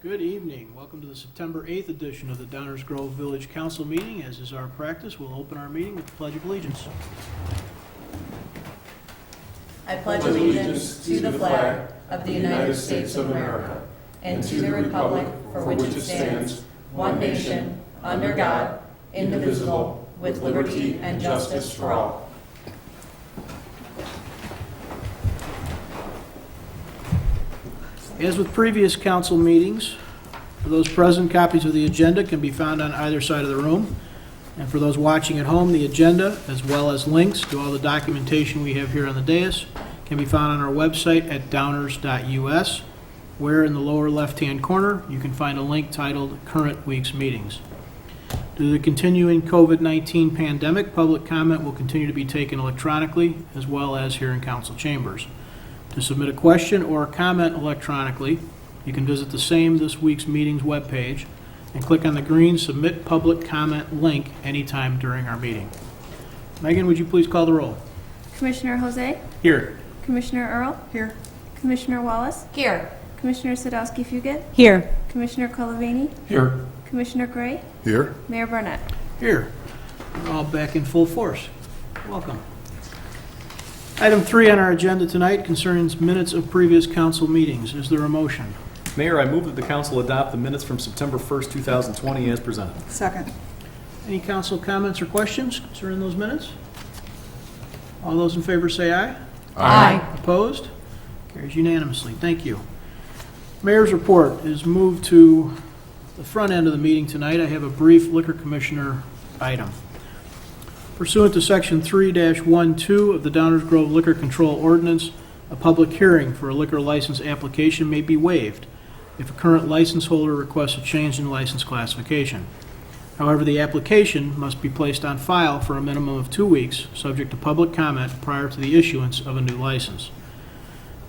Good evening. Welcome to the September 8th edition of the Downers Grove Village Council meeting. As is our practice, we'll open our meeting with the Pledge of Allegiance. I pledge allegiance to the flag of the United States of America and to the republic for which it stands, one nation, under God, indivisible, with liberty and justice for all. As with previous council meetings, for those present, copies of the agenda can be found on either side of the room. And for those watching at home, the agenda, as well as links to all the documentation we have here on the dais, can be found on our website at downers.us, where in the lower left-hand corner, you can find a link titled Current Week's Meetings. Due to the continuing COVID-19 pandemic, public comment will continue to be taken electronically, as well as here in council chambers. To submit a question or a comment electronically, you can visit the same This Week's Meetings webpage and click on the green Submit Public Comment link anytime during our meeting. Megan, would you please call the roll? Commissioner Jose? Here. Commissioner Earl? Here. Commissioner Wallace? Here. Commissioner Sadowski-Fugit? Here. Commissioner Colavini? Here. Commissioner Gray? Here. Mayor Barnett? Here. We're all back in full force. Welcome. Item 3 on our agenda tonight concerns minutes of previous council meetings. Is there a motion? Mayor, I move that the council adopt the minutes from September 1st, 2020 as presented. Second. Any council comments or questions concerning those minutes? All those in favor say aye. Aye. Opposed? Carries unanimously. Thank you. Mayor's report is moved to the front end of the meeting tonight. I have a brief liquor commissioner item. Pursuant to Section 3-12 of the Downers Grove Liquor Control Ordinance, a public hearing for a liquor license application may be waived if a current license holder requests a change in license classification. However, the application must be placed on file for a minimum of 2 weeks, subject to public comment prior to the issuance of a new license.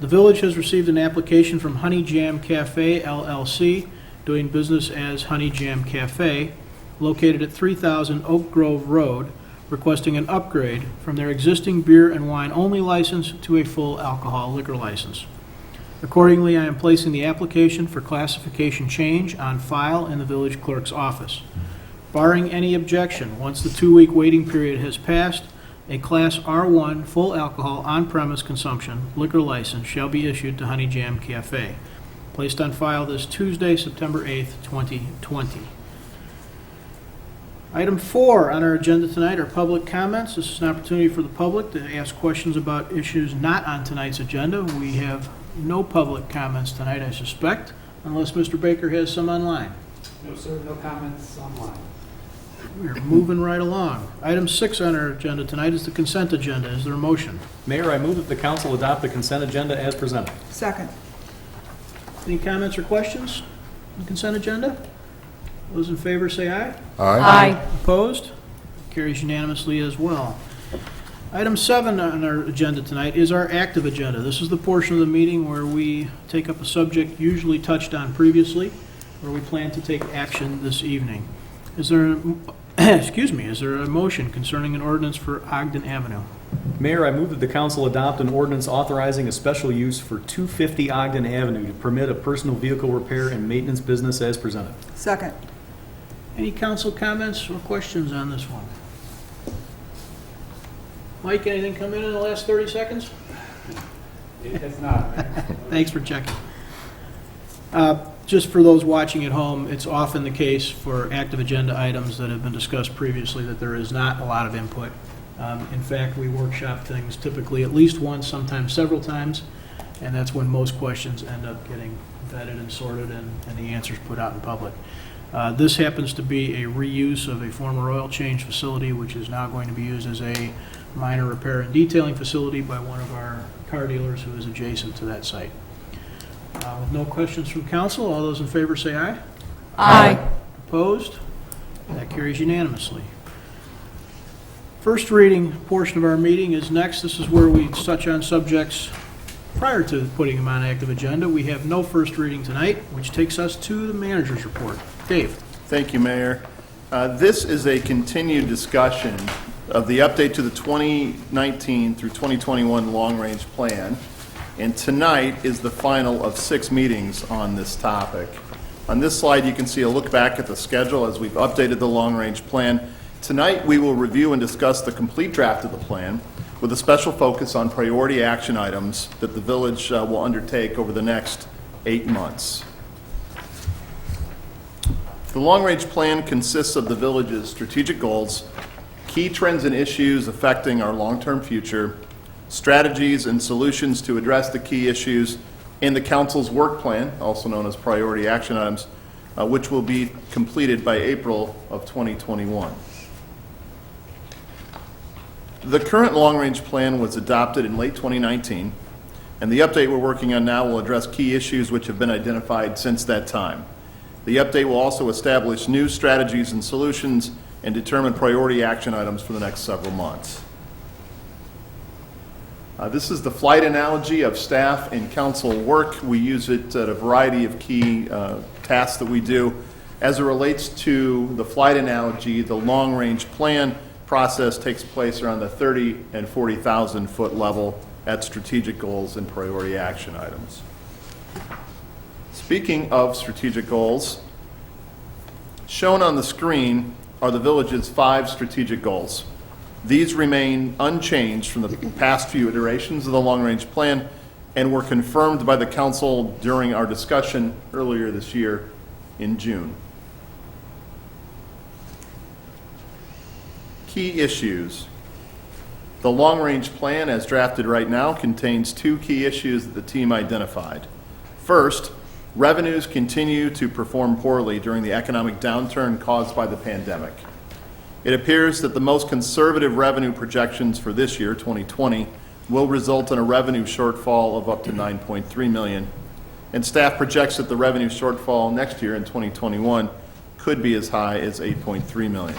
The village has received an application from Honey Jam Cafe, LLC, doing business as Honey Jam Cafe, located at 3000 Oak Grove Road, requesting an upgrade from their existing beer and wine only license to a full alcohol liquor license. Accordingly, I am placing the application for classification change on file in the village clerk's office. Barring any objection, once the 2-week waiting period has passed, a Class R1 full alcohol on-premise consumption liquor license shall be issued to Honey Jam Cafe, placed on file this Tuesday, September 8th, 2020. Item 4 on our agenda tonight are public comments. This is an opportunity for the public to ask questions about issues not on tonight's agenda. We have no public comments tonight, I suspect, unless Mr. Baker has some online. No, sir, no comments online. We're moving right along. Item 6 on our agenda tonight is the consent agenda. Is there a motion? Mayor, I move that the council adopt the consent agenda as presented. Second. Any comments or questions on the consent agenda? Those in favor say aye. Aye. Opposed? Carries unanimously as well. Item 7 on our agenda tonight is our active agenda. This is the portion of the meeting where we take up a subject usually touched on previously, where we plan to take action this evening. Is there a motion concerning an ordinance for Ogden Avenue? Mayor, I move that the council adopt an ordinance authorizing a special use for 250 Ogden Avenue to permit a personal vehicle repair and maintenance business as presented. Second. Any council comments or questions on this one? Mike, anything come in the last 30 seconds? It has not. Thanks for checking. Just for those watching at home, it's often the case for active agenda items that have been discussed previously that there is not a lot of input. In fact, we workshop things typically at least once, sometimes several times, and that's when most questions end up getting vetted and sorted and the answers put out in public. This happens to be a reuse of a former oil change facility, which is now going to be used as a minor repair and detailing facility by one of our car dealers who is adjacent to that site. With no questions from council, all those in favor say aye. Aye. Opposed? That carries unanimously. First reading portion of our meeting is next. This is where we touch on subjects prior to putting them on active agenda. We have no first reading tonight, which takes us to the manager's report. Dave. Thank you, Mayor. This is a continued discussion of the update to the 2019 through 2021 long-range plan, and tonight is the final of 6 meetings on this topic. On this slide, you can see a look back at the schedule as we've updated the long-range plan. Tonight, we will review and discuss the complete draft of the plan with a special focus on priority action items that the village will undertake over the next 8 months. The long-range plan consists of the village's strategic goals, key trends and issues affecting our long-term future, strategies and solutions to address the key issues, and the council's work plan, also known as priority action items, which will be completed by April of 2021. The current long-range plan was adopted in late 2019, and the update we're working on now will address key issues which have been identified since that time. The update will also establish new strategies and solutions and determine priority action items for the next several months. This is the flight analogy of staff and council work. We use it at a variety of key tasks that we do. As it relates to the flight analogy, the long-range plan process takes place around the 30 and 40,000 foot level at strategic goals and priority action items. Speaking of strategic goals, shown on the screen are the village's 5 strategic goals. These remain unchanged from the past few iterations of the long-range plan and were confirmed by the council during our discussion earlier this year in June. Key issues. The long-range plan, as drafted right now, contains 2 key issues that the team identified. First, revenues continue to perform poorly during the economic downturn caused by the pandemic. It appears that the most conservative revenue projections for this year, 2020, will result in a revenue shortfall of up to $9.3 million, and staff projects that the revenue shortfall next year in 2021 could be as high as $8.3 million.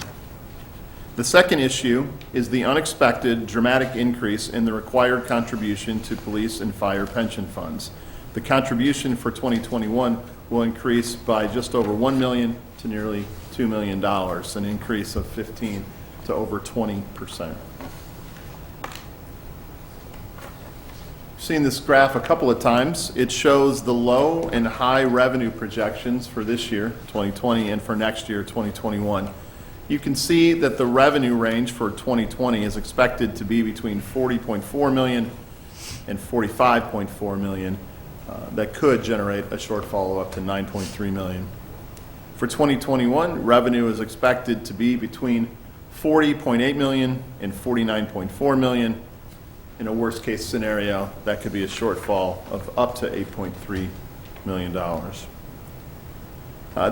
The second issue is the unexpected dramatic increase in the required contribution to police and fire pension funds. The contribution for 2021 will increase by just over $1 million to nearly $2 million, an increase of 15 to over 20%. Seen this graph a couple of times. It shows the low and high revenue projections for this year, 2020, and for next year, 2021. You can see that the revenue range for 2020 is expected to be between $40.4 million and $45.4 million. That could generate a shortfall of up to $9.3 million. For 2021, revenue is expected to be between $40.8 million and $49.4 million. In a worst-case scenario, that could be a shortfall of up to $8.3 million.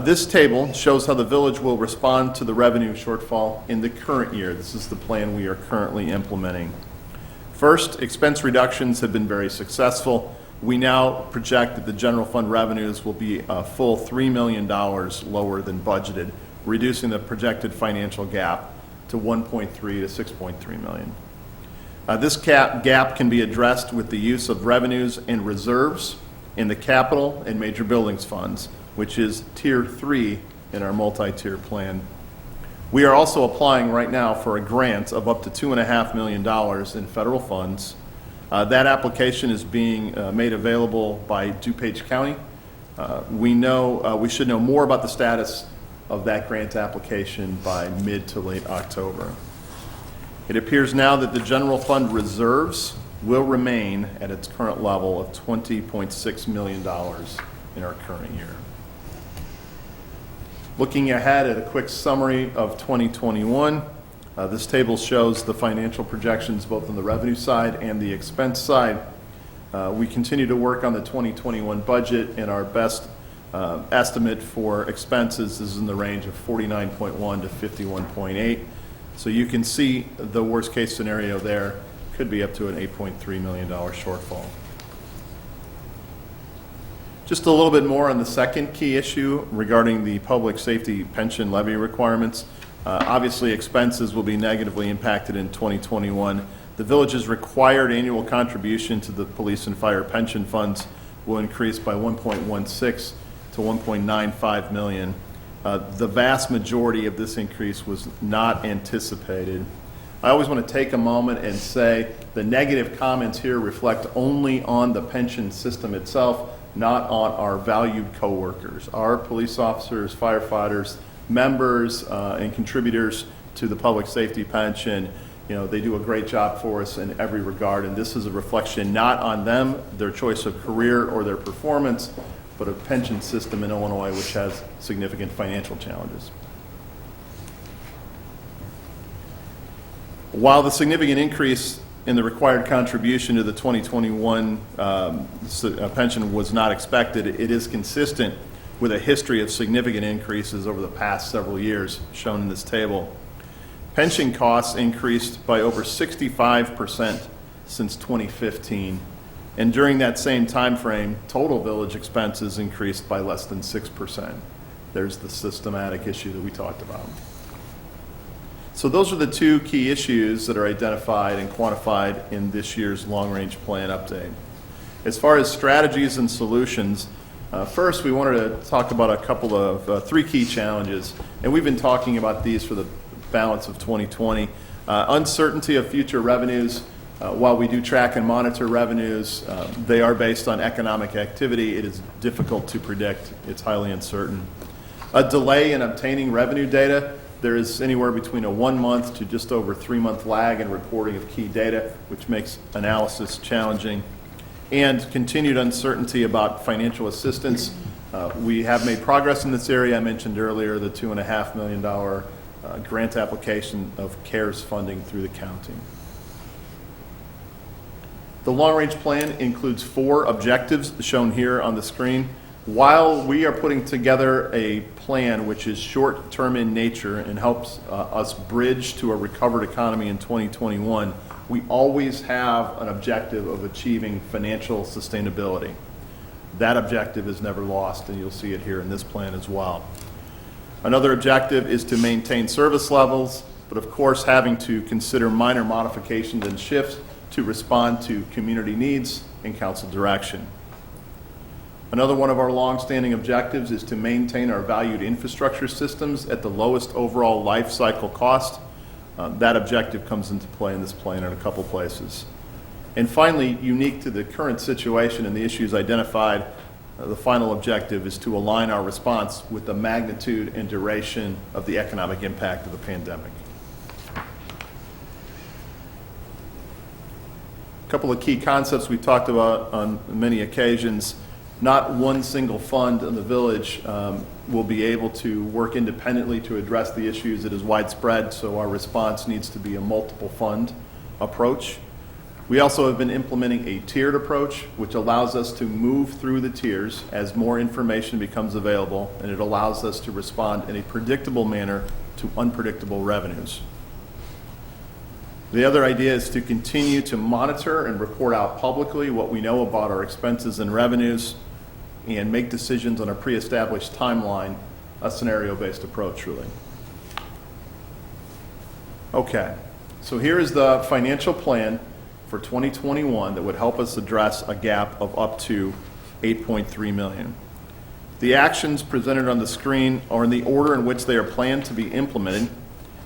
This table shows how the village will respond to the revenue shortfall in the current year. This is the plan we are currently implementing. First, expense reductions have been very successful. We now project that the general fund revenues will be a full $3 million lower than budgeted, reducing the projected financial gap to $1.3 to $6.3 million. This gap can be addressed with the use of revenues and reserves in the capital and major buildings funds, which is Tier 3 in our multi-tier plan. We are also applying right now for a grant of up to $2.5 million in federal funds. That application is being made available by DuPage County. We should know more about the status of that grant application by mid to late October. It appears now that the general fund reserves will remain at its current level of $20.6 million in our current year. Looking ahead at a quick summary of 2021, this table shows the financial projections both on the revenue side and the expense side. We continue to work on the 2021 budget, and our best estimate for expenses is in the range of 49.1 to 51.8. So you can see the worst case scenario there could be up to an $8.3 million shortfall. Just a little bit more on the second key issue regarding the public safety pension levy requirements. Obviously, expenses will be negatively impacted in 2021. The village's required annual contribution to the police and fire pension funds will increase by 1.16 to 1.95 million. The vast majority of this increase was not anticipated. I always want to take a moment and say the negative comments here reflect only on the pension system itself. not on our valued coworkers, our police officers, firefighters, members, and contributors to the public safety pension. You know, they do a great job for us in every regard, and this is a reflection not on them, their choice of career or their performance, but a pension system in Illinois which has significant financial challenges. While the significant increase in the required contribution to the 2021 pension was not expected, it is consistent with a history of significant increases over the past several years, shown in this table. Pension costs increased by over 65% since 2015, and during that same time frame, total village expenses increased by less than 6%. There's the systematic issue that we talked about. So those are the two key issues that are identified and quantified in this year's long-range plan update. As far as strategies and solutions, first we wanted to talk about a couple of three key challenges, and we've been talking about these for the balance of 2020. Uncertainty of future revenues. While we do track and monitor revenues, they are based on economic activity. It is difficult to predict. It's highly uncertain. A delay in obtaining revenue data. There is anywhere between a 1 month to just over 3 month lag in reporting of key data, which makes analysis challenging. And continued uncertainty about financial assistance. We have made progress in this area. I mentioned earlier the $2.5 million grant application of CARES funding through the county. The long-range plan includes 4 objectives shown here on the screen. While we are putting together a plan which is short-term in nature and helps us bridge to a recovered economy in 2021, we always have an objective of achieving financial sustainability. That objective is never lost, and you'll see it here in this plan as well. Another objective is to maintain service levels, but of course having to consider minor modifications and shifts to respond to community needs and council direction. Another one of our long-standing objectives is to maintain our valued infrastructure systems at the lowest overall life cycle cost. That objective comes into play in this plan in a couple places. And finally, unique to the current situation and the issues identified, the final objective is to align our response with the magnitude and duration of the economic impact of the pandemic. A couple of key concepts we talked about on many occasions. Not one single fund in the village will be able to work independently to address the issues. It is widespread, so our response needs to be a multiple fund approach. We also have been implementing a tiered approach, which allows us to move through the tiers as more information becomes available, and it allows us to respond in a predictable manner to unpredictable revenues. The other idea is to continue to monitor and report out publicly what we know about our expenses and revenues and make decisions on a pre-established timeline, a scenario-based approach, really. Okay, so here is the financial plan for 2021 that would help us address a gap of up to $8.3 million. The actions presented on the screen are in the order in which they are planned to be implemented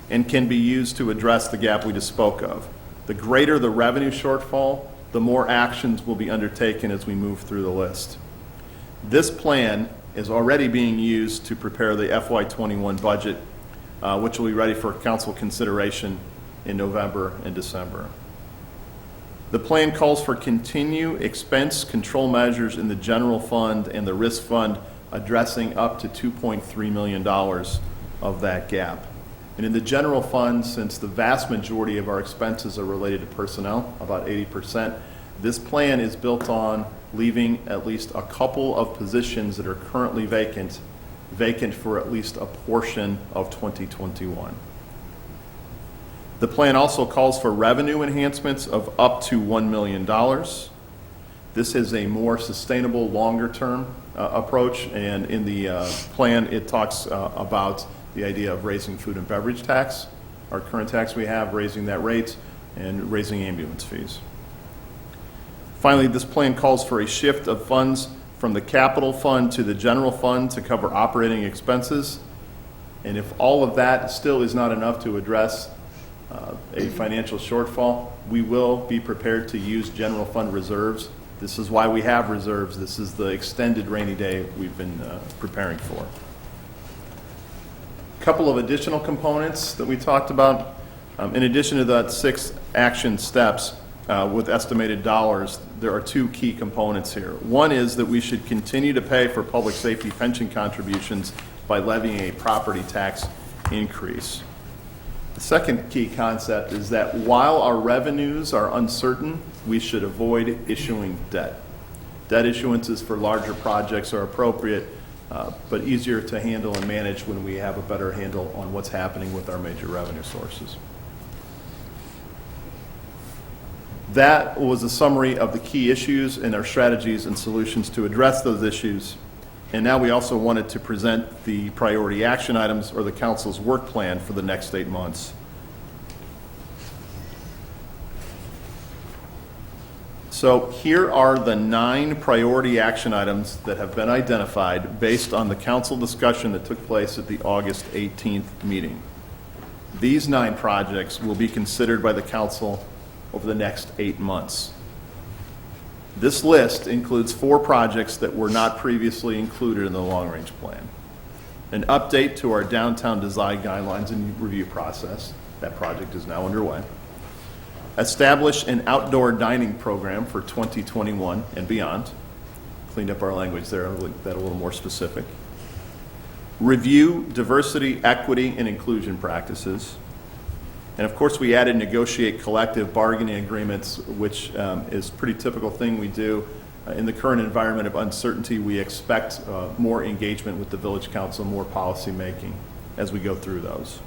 and can be used to address the gap we just spoke of. The greater the revenue shortfall, the more actions will be undertaken as we move through the list. This plan is already being used to prepare the FY21 budget, which will be ready for council consideration in November and December. The plan calls for continued expense control measures in the general fund and the risk fund, addressing up to $2.3 million of that gap. And in the general fund, since the vast majority of our expenses are related to personnel, about 80%, this plan is built on leaving at least a couple of positions that are currently vacant for at least a portion of 2021. The plan also calls for revenue enhancements of up to $1 million. This is a more sustainable, longer-term approach, and in the plan it talks about the idea of raising food and beverage tax, our current tax we have, raising that rate, and raising ambulance fees. Finally, this plan calls for a shift of funds from the capital fund to the general fund to cover operating expenses. And if all of that still is not enough to address a financial shortfall, we will be prepared to use general fund reserves This is why we have reserves. This is the extended rainy day we've been preparing for. A couple of additional components that we talked about. In addition to the 6 action steps with estimated dollars, there are 2 key components here. One is that we should continue to pay for public safety pension contributions by levying a property tax increase. The second key concept is that while our revenues are uncertain, we should avoid issuing debt. Debt issuances for larger projects are appropriate, but easier to handle and manage when we have a better handle on what's happening with our major revenue sources. That was a summary of the key issues and our strategies and solutions to address those issues. And now we also wanted to present the priority action items or the council's work plan for the next 8 months. So here are the 9 priority action items that have been identified based on the council discussion that took place at the August 18th meeting. These 9 projects will be considered by the council over the next 8 months. This list includes 4 projects that were not previously included in the long-range plan. An update to our downtown design guidelines and review process. That project is now underway. Establish an outdoor dining program for 2021 and beyond. Cleaned up our language there, make that a little more specific. Review diversity, equity, and inclusion practices. And of course, we added negotiate collective bargaining agreements, which is a pretty typical thing we do. In the current environment of uncertainty, we expect more engagement with the village council, more policy making as we go through those.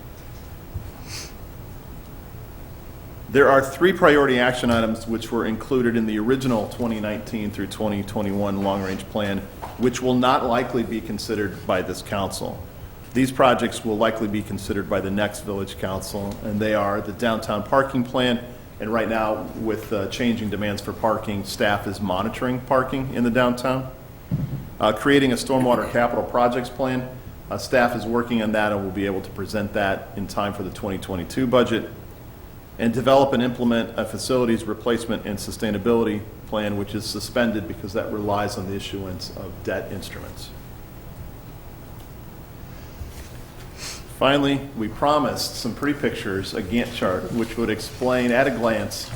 There are 3 priority action items which were included in the original 2019 through 2021 long-range plan, which will not likely be considered by this council. These projects will likely be considered by the next village council, and they are the downtown parking plan. And right now, with changing demands for parking, staff is monitoring parking in the downtown. Creating a stormwater capital projects plan. Staff is working on that and will be able to present that in time for the 2022 budget. And develop and implement a facilities replacement and sustainability plan, which is suspended because that relies on the issuance of debt instruments. Finally, we promised some pretty pictures, a Gantt chart, which would explain at a glance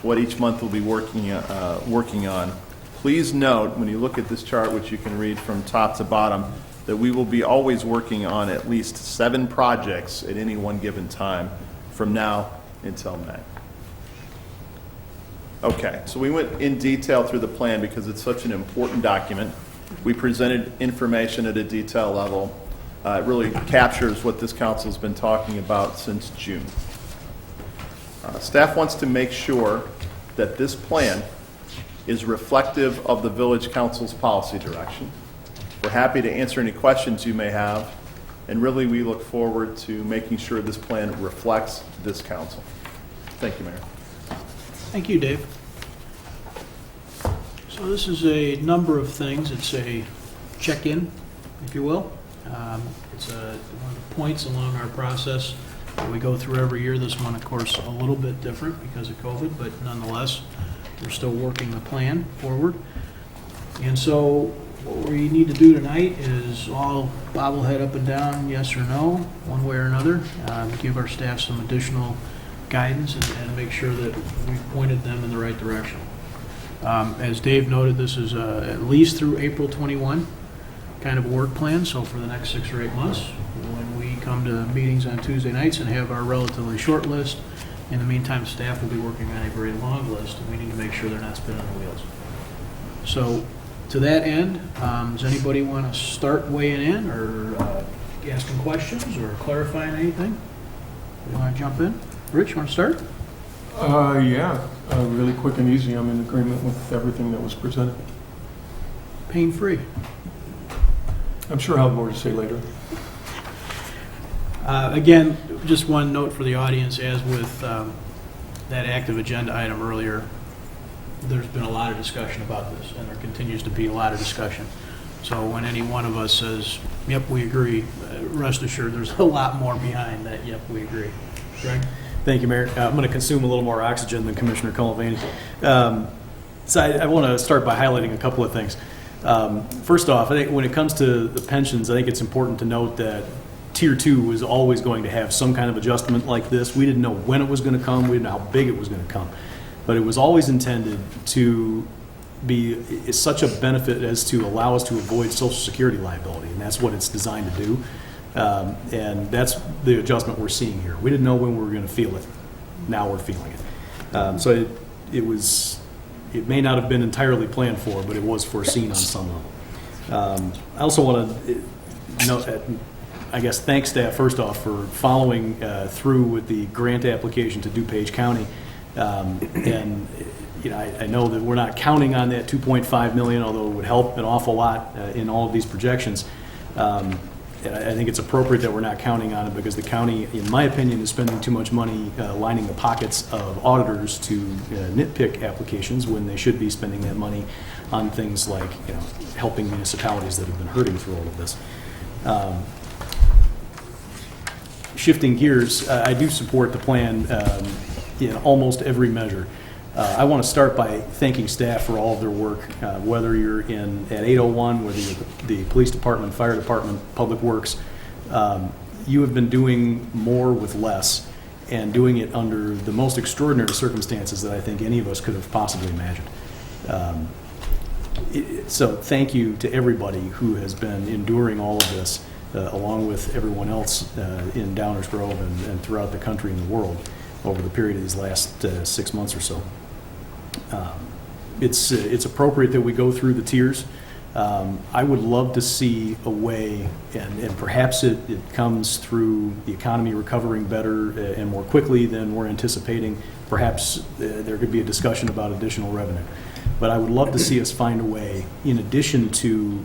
what each month we'll be working on. Please note, when you look at this chart, which you can read from top to bottom, that we will be always working on at least 7 projects at any one given time from now until May. Okay, so we went in detail through the plan because it's such an important document. We presented information at a detail level. It really captures what this council's been talking about since June. Staff wants to make sure that this plan is reflective of the village council's policy direction. We're happy to answer any questions you may have, and really we look forward to making sure this plan reflects this council. Thank you, Mayor. Thank you, Dave. So this is a number of things. It's a check-in, if you will. It's one of the points along our process that we go through every year. This one, of course, a little bit different because of COVID, but nonetheless, we're still working the plan forward. And so what we need to do tonight is all bobblehead up and down, yes or no, one way or another, give our staff some additional guidance and make sure that we've pointed them in the right direction. As Dave noted, this is at least through April 21 kind of a work plan, so for the next 6 or 8 months, when we come to meetings on Tuesday nights and have our relatively short list, in the meantime, staff will be working on a very long list, and we need to make sure they're not spinning the wheels. So to that end, does anybody want to start weighing in or asking questions or clarifying anything? You want to jump in? Rich, you want to start? Yeah, really quick and easy. I'm in agreement with everything that was presented. Pain-free. I'm sure I'll have more to say later. Again, just one note for the audience, as with that active agenda item earlier, there's been a lot of discussion about this, and there continues to be a lot of discussion. So when any one of us says, yep, we agree, rest assured there's a lot more behind that, yep, we agree. Greg? Thank you, Mayor. I'm going to consume a little more oxygen than Commissioner Cullivan. So I want to start by highlighting a couple of things. First off, I think when it comes to the pensions, I think it's important to note that Tier 2 was always going to have some kind of adjustment like this. We didn't know when it was going to come. We didn't know how big it was going to come. But it was always intended to be such a benefit as to allow us to avoid Social Security liability, and that's what it's designed to do. And that's the adjustment we're seeing here. We didn't know when we were going to feel it. Now we're feeling it. So it may not have been entirely planned for, but it was foreseen on some level. I also want to thank staff first off for following through with the grant application to DuPage County. I know that we're not counting on that $2.5 million, although it would help an awful lot in all of these projections. I think it's appropriate that we're not counting on it because the county, in my opinion, is spending too much money lining the pockets of auditors to nitpick applications when they should be spending that money on things like helping municipalities that have been hurting through all of this. Shifting gears, I do support the plan in almost every measure. I want to start by thanking staff for all of their work, whether you're at 801, whether you're the police department, fire department, public works. You have been doing more with less and doing it under the most extraordinary circumstances that I think any of us could have possibly imagined. So thank you to everybody who has been enduring all of this, along with everyone else in Downers Grove and throughout the country and the world over the period of these last 6 months or so. It's appropriate that we go through the tiers. I would love to see a way, and perhaps it comes through the economy recovering better and more quickly than we're anticipating. Perhaps there could be a discussion about additional revenue. But I would love to see us find a way, in addition to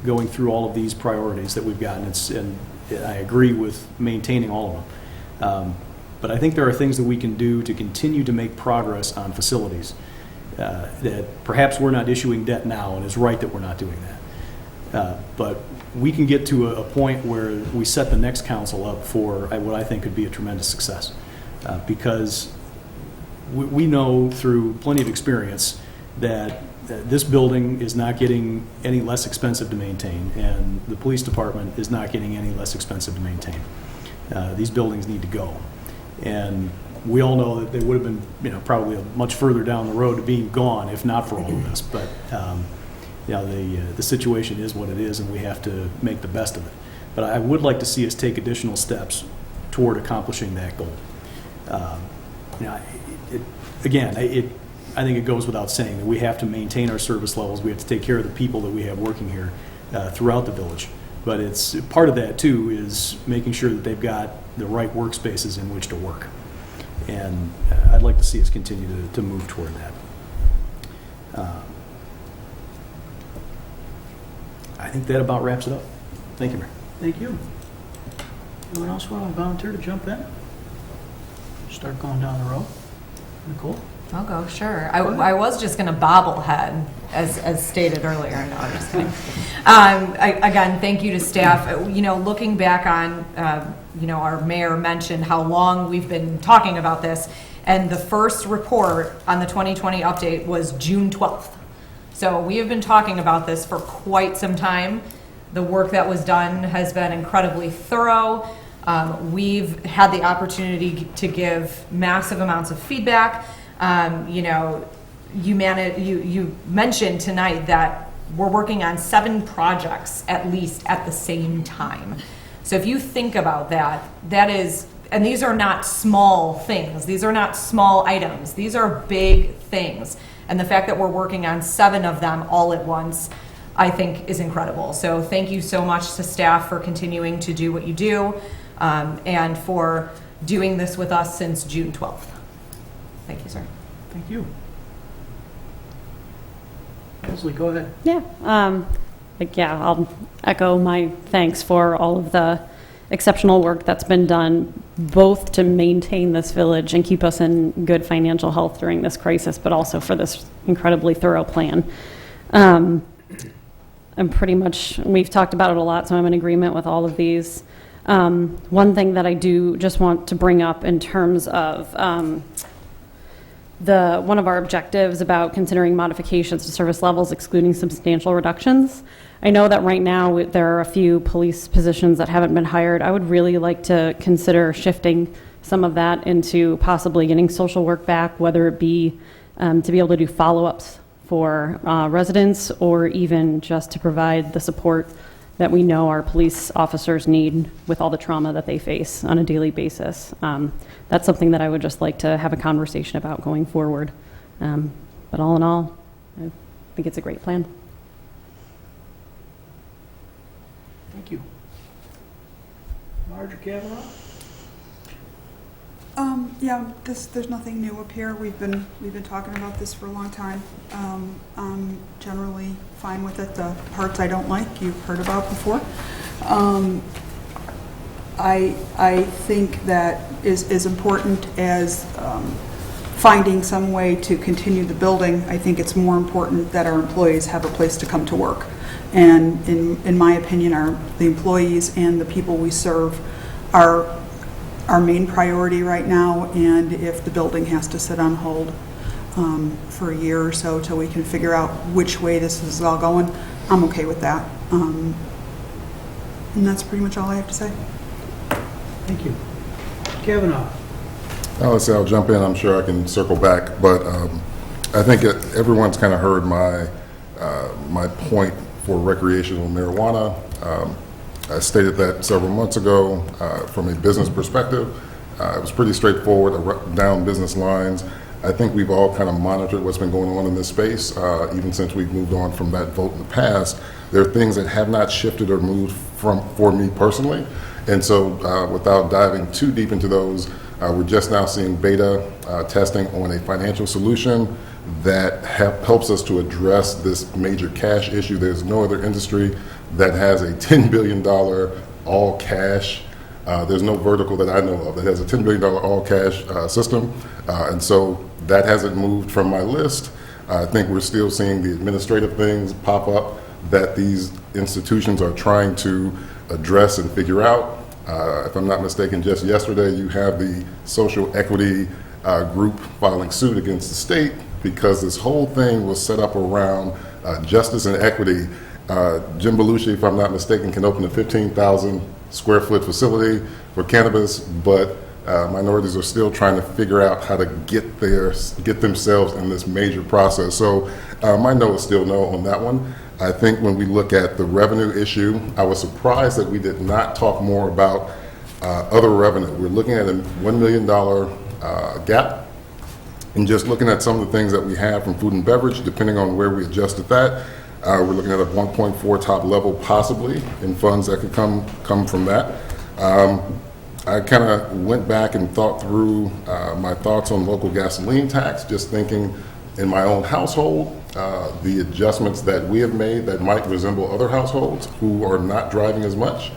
going through all of these priorities that we've got, and I agree with maintaining all of them. But I think there are things that we can do to continue to make progress on facilities. That perhaps we're not issuing debt now, and it's right that we're not doing that. But we can get to a point where we set the next council up for what I think could be a tremendous success. Because we know through plenty of experience that this building is not getting any less expensive to maintain, and the police department is not getting any less expensive to maintain. These buildings need to go. And we all know that they would have been, probably much further down the road to being gone if not for all of this. But, the situation is what it is, and we have to make the best of it. But I would like to see us take additional steps toward accomplishing that goal. I think it goes without saying that we have to maintain our service levels. We have to take care of the people that we have working here throughout the village. But it's part of that, too, is making sure that they've got the right workspaces in which to work. And I'd like to see us continue to move toward that. I think that about wraps it up. Thank you, Mayor. Thank you. Anyone else want to volunteer to jump in? Start going down the road. Nicole? I'll go, sure. I was just going to bobblehead, as stated earlier. No, I'm just kidding. Again, thank you to staff. Looking back on, our mayor mentioned how long we've been talking about this, and the first report on the 2020 update was June 12th. So we have been talking about this for quite some time. The work that was done has been incredibly thorough. We've had the opportunity to give massive amounts of feedback. You mentioned tonight that we're working on 7 projects at least at the same time. So if you think about that is, and these are not small things. These are not small items. These are big things. And the fact that we're working on 7 of them all at once, I think is incredible. So thank you so much to staff for continuing to do what you do, and for doing this with us since June 12th. Thank you, sir. Thank you. Leslie, go ahead. Yeah, I'll echo my thanks for all of the exceptional work that's been done, both to maintain this village and keep us in good financial health during this crisis, but also for this incredibly thorough plan. I'm pretty much, we've talked about it a lot, so I'm in agreement with all of these. One thing that I do just want to bring up in terms of one of our objectives about considering modifications to service levels excluding substantial reductions. I know that right now there are a few police positions that haven't been hired. I would really like to consider shifting some of that into possibly getting social work back, whether it be to be able to do follow-ups for residents, or even just to provide the support that we know our police officers need with all the trauma that they face on a daily basis. That's something that I would just like to have a conversation about going forward. But all in all, I think it's a great plan. Thank you. Marge or Kavanaugh? Yeah, there's nothing new up here. We've been talking about this for a long time. I'm generally fine with it. The parts I don't like, you've heard about before. I think that is important as finding some way to continue the building. I think it's more important that our employees have a place to come to work. And in my opinion, the employees and the people we serve are our main priority right now. And if the building has to sit on hold for a year or so till we can figure out which way this is all going, I'm okay with that. And that's pretty much all I have to say. Thank you. Kavanaugh? I'll jump in. I'm sure I can circle back, but I think everyone's kind of heard my point for recreational marijuana. I stated that several months ago. From a business perspective, it was pretty straightforward down business lines. I think we've all kind of monitored what's been going on in this space, even since we've moved on from that vote in the past. There are things that have not shifted or moved for me personally, and so without diving too deep into those, we're just now seeing beta testing on a financial solution that helps us to address this major cash issue. There's no other industry that has a $10 billion all cash. There's no vertical that I know of that has a $10 billion all cash system. And so that hasn't moved from my list. I think we're still seeing the administrative things pop up that these institutions are trying to address and figure out. If I'm not mistaken, just yesterday you have the social equity group filing suit against the state because this whole thing was set up around justice and equity. Jim Belushi, if I'm not mistaken, can open a 15,000 square foot facility for cannabis, but minorities are still trying to figure out how to get themselves in this major process. So my no is still no on that one. I think when we look at the revenue issue, I was surprised that we did not talk more about other revenue. We're looking at a $1 million gap, and just looking at some of the things that we have from food and beverage, depending on where we adjusted that, we're looking at a 1.4 top level possibly in funds that could come from that. I kind of went back and thought through my thoughts on local gasoline tax, just thinking in my own household, the adjustments that we have made that might resemble other households who are not driving as much.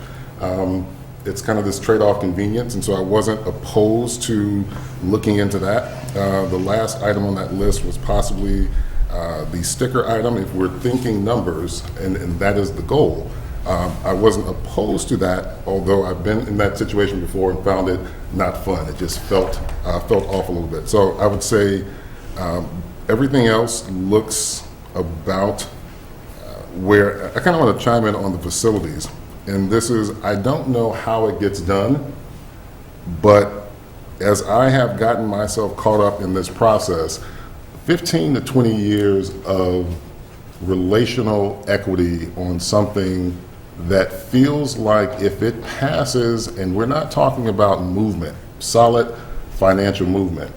It's kind of this trade-off convenience, and so I wasn't opposed to looking into that. The last item on that list was possibly the sticker item. If we're thinking numbers, and that is the goal, I wasn't opposed to that, although I've been in that situation before and found it not fun. It just felt off a little bit. So I would say everything else looks about where I kind of want to chime in on the facilities. And this is, I don't know how it gets done, but as I have gotten myself caught up in this process, 15 to 20 years of relational equity on something that feels like if it passes, and we're not talking about movement, solid financial movement,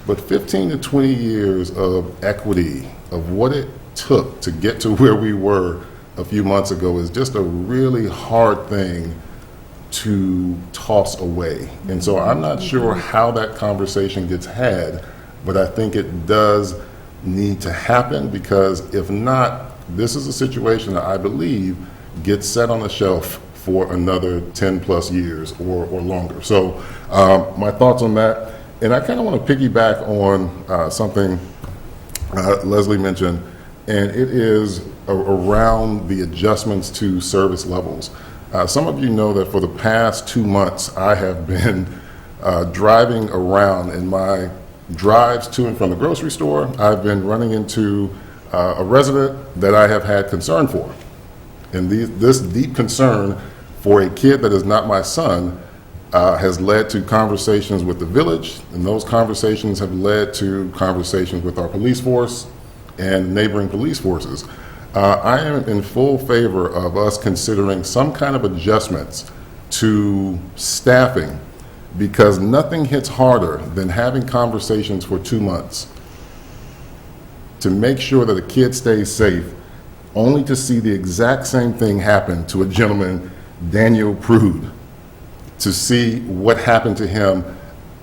but 15 to 20 years of equity of what it took to get to where we were a few months ago is just a really hard thing to toss away. And so I'm not sure how that conversation gets had, but I think it does need to happen, because if not, this is a situation that I believe gets set on the shelf for another 10 plus years or longer. So my thoughts on that, and I kind of want to piggyback on something Leslie mentioned, and it is around the adjustments to service levels. Some of you know that for the past 2 months, I have been driving around in my drives to and from the grocery store, I've been running into a resident that I have had concern for. And this deep concern for a kid that is not my son has led to conversations with the village, and those conversations have led to conversations with our police force and neighboring police forces. I am in full favor of us considering some kind of adjustments to staffing, because nothing hits harder than having conversations for 2 months to make sure that a kid stays safe, only to see the exact same thing happen to a gentleman, Daniel Prude, to see what happened to him,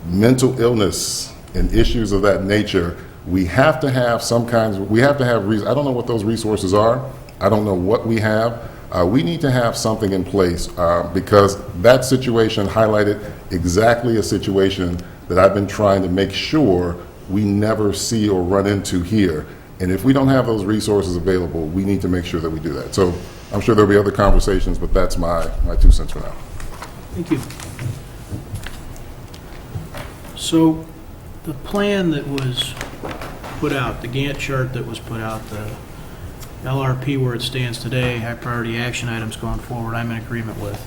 mental illness and issues of that nature. We have to have I don't know what those resources are. I don't know what we have. We need to have something in place because that situation highlighted exactly a situation that I've been trying to make sure we never see or run into here. And if we don't have those resources available, we need to make sure that we do that. So I'm sure there'll be other conversations, but that's my 2 cents for now. Thank you. So the plan that was put out, the Gantt chart that was put out, the LRP where it stands today, high priority action items going forward, I'm in agreement with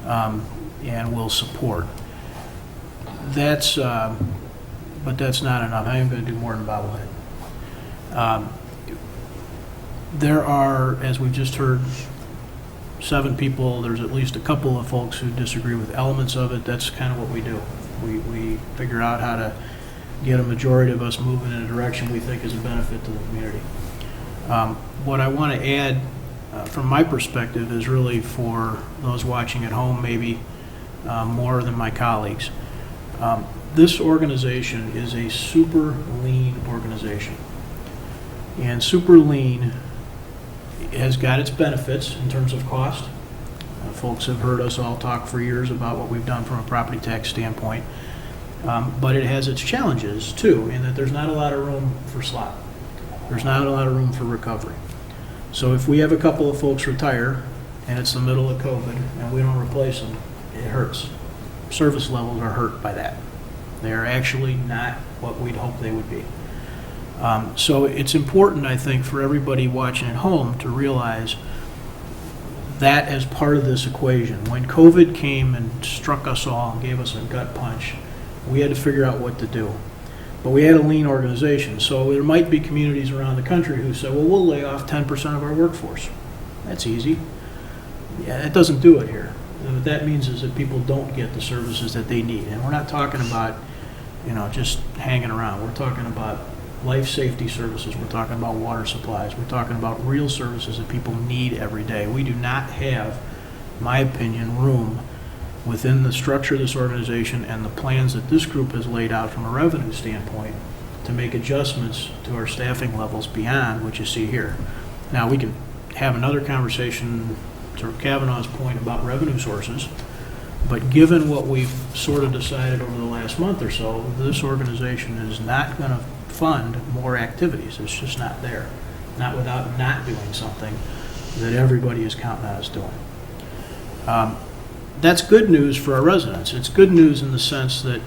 and will support. That's, but that's not enough. I am going to do more than bobblehead. There are, as we've just heard, 7 people. There's at least a couple of folks who disagree with elements of it. That's kind of what we do. We figure out how to get a majority of us moving in a direction we think is a benefit to the community. What I want to add from my perspective is really for those watching at home, maybe more than my colleagues. This organization is a super lean organization. And super lean has got its benefits in terms of cost. Folks have heard us all talk for years about what we've done from a property tax standpoint. But it has its challenges, too, in that there's not a lot of room for slot. There's not a lot of room for recovery. So if we have a couple of folks retire, and it's the middle of COVID, and we don't replace them, it hurts. Service levels are hurt by that. They are actually not what we'd hope they would be. So it's important, I think, for everybody watching at home to realize that as part of this equation. When COVID came and struck us all and gave us a gut punch, we had to figure out what to do. But we had a lean organization, so there might be communities around the country who say, well, we'll lay off 10% of our workforce. That's easy. Yeah, that doesn't do it here. What that means is that people don't get the services that they need. And we're not talking about, just hanging around. We're talking about life safety services. We're talking about water supplies. We're talking about real services that people need every day. We do not have, in my opinion, room within the structure of this organization and the plans that this group has laid out from a revenue standpoint to make adjustments to our staffing levels beyond what you see here. Now, we can have another conversation to Kavanaugh's point about revenue sources, but given what we've sort of decided over the last month or so, this organization is not going to fund more activities. It's just not there. Not without not doing something that everybody is counting on us doing. That's good news for our residents. It's good news in the sense that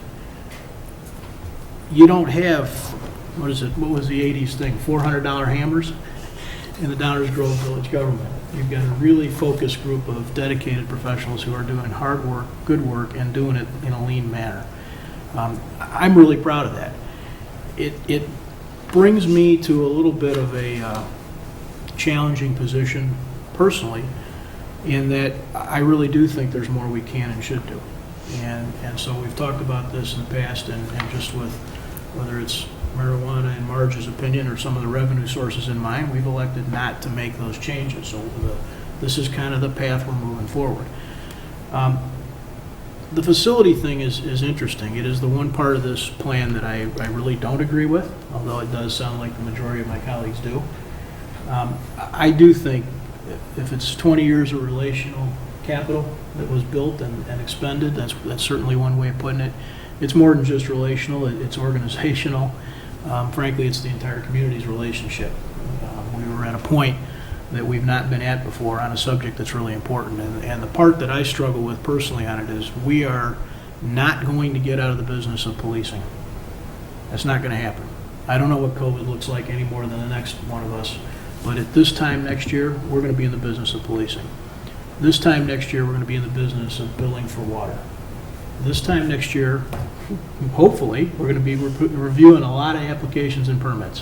you don't have, what was the 80s thing, $400 hammers in the Downers Grove Village government. You've got a really focused group of dedicated professionals who are doing hard work, good work, and doing it in a lean manner. I'm really proud of that. It brings me to a little bit of a challenging position personally, in that I really do think there's more we can and should do. And so we've talked about this in the past, and just with whether it's marijuana in Marge's opinion or some of the revenue sources in mine, we've elected not to make those changes. So this is kind of the path we're moving forward. The facility thing is interesting. It is the one part of this plan that I really don't agree with, although it does sound like the majority of my colleagues do. I do think if it's 20 years of relational capital that was built and expended, that's certainly one way of putting it. It's more than just relational, it's organizational. Frankly, it's the entire community's relationship. We were at a point that we've not been at before on a subject that's really important. And the part that I struggle with personally on it is we are not going to get out of the business of policing. That's not going to happen. I don't know what COVID looks like any more than the next one of us, but at this time next year, we're going to be in the business of policing. This time next year, we're going to be in the business of billing for water. This time next year, hopefully, we're going to be reviewing a lot of applications and permits.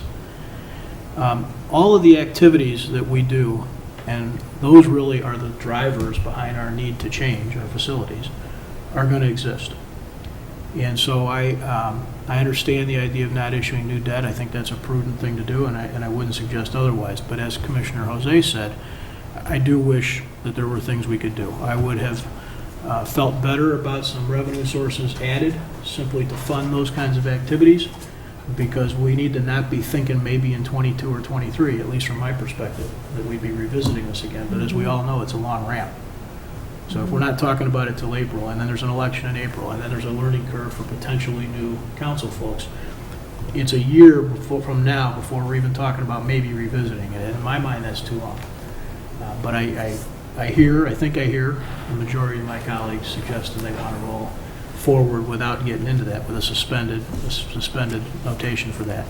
All of the activities that we do, and those really are the drivers behind our need to change our facilities, are going to exist. And so I understand the idea of not issuing new debt. I think that's a prudent thing to do, and I wouldn't suggest otherwise. But as Commissioner Jose said, I do wish that there were things we could do. I would have felt better about some revenue sources added simply to fund those kinds of activities, because we need to not be thinking maybe in 22 or 23, at least from my perspective, that we'd be revisiting this again. But as we all know, it's a long ramp. So if we're not talking about it till April, and then there's an election in April, and then there's a learning curve for potentially new council folks, it's a year from now before we're even talking about maybe revisiting it. And in my mind, that's too long. But I think I hear the majority of my colleagues suggesting they want to roll forward without getting into that, with a suspended notation for that.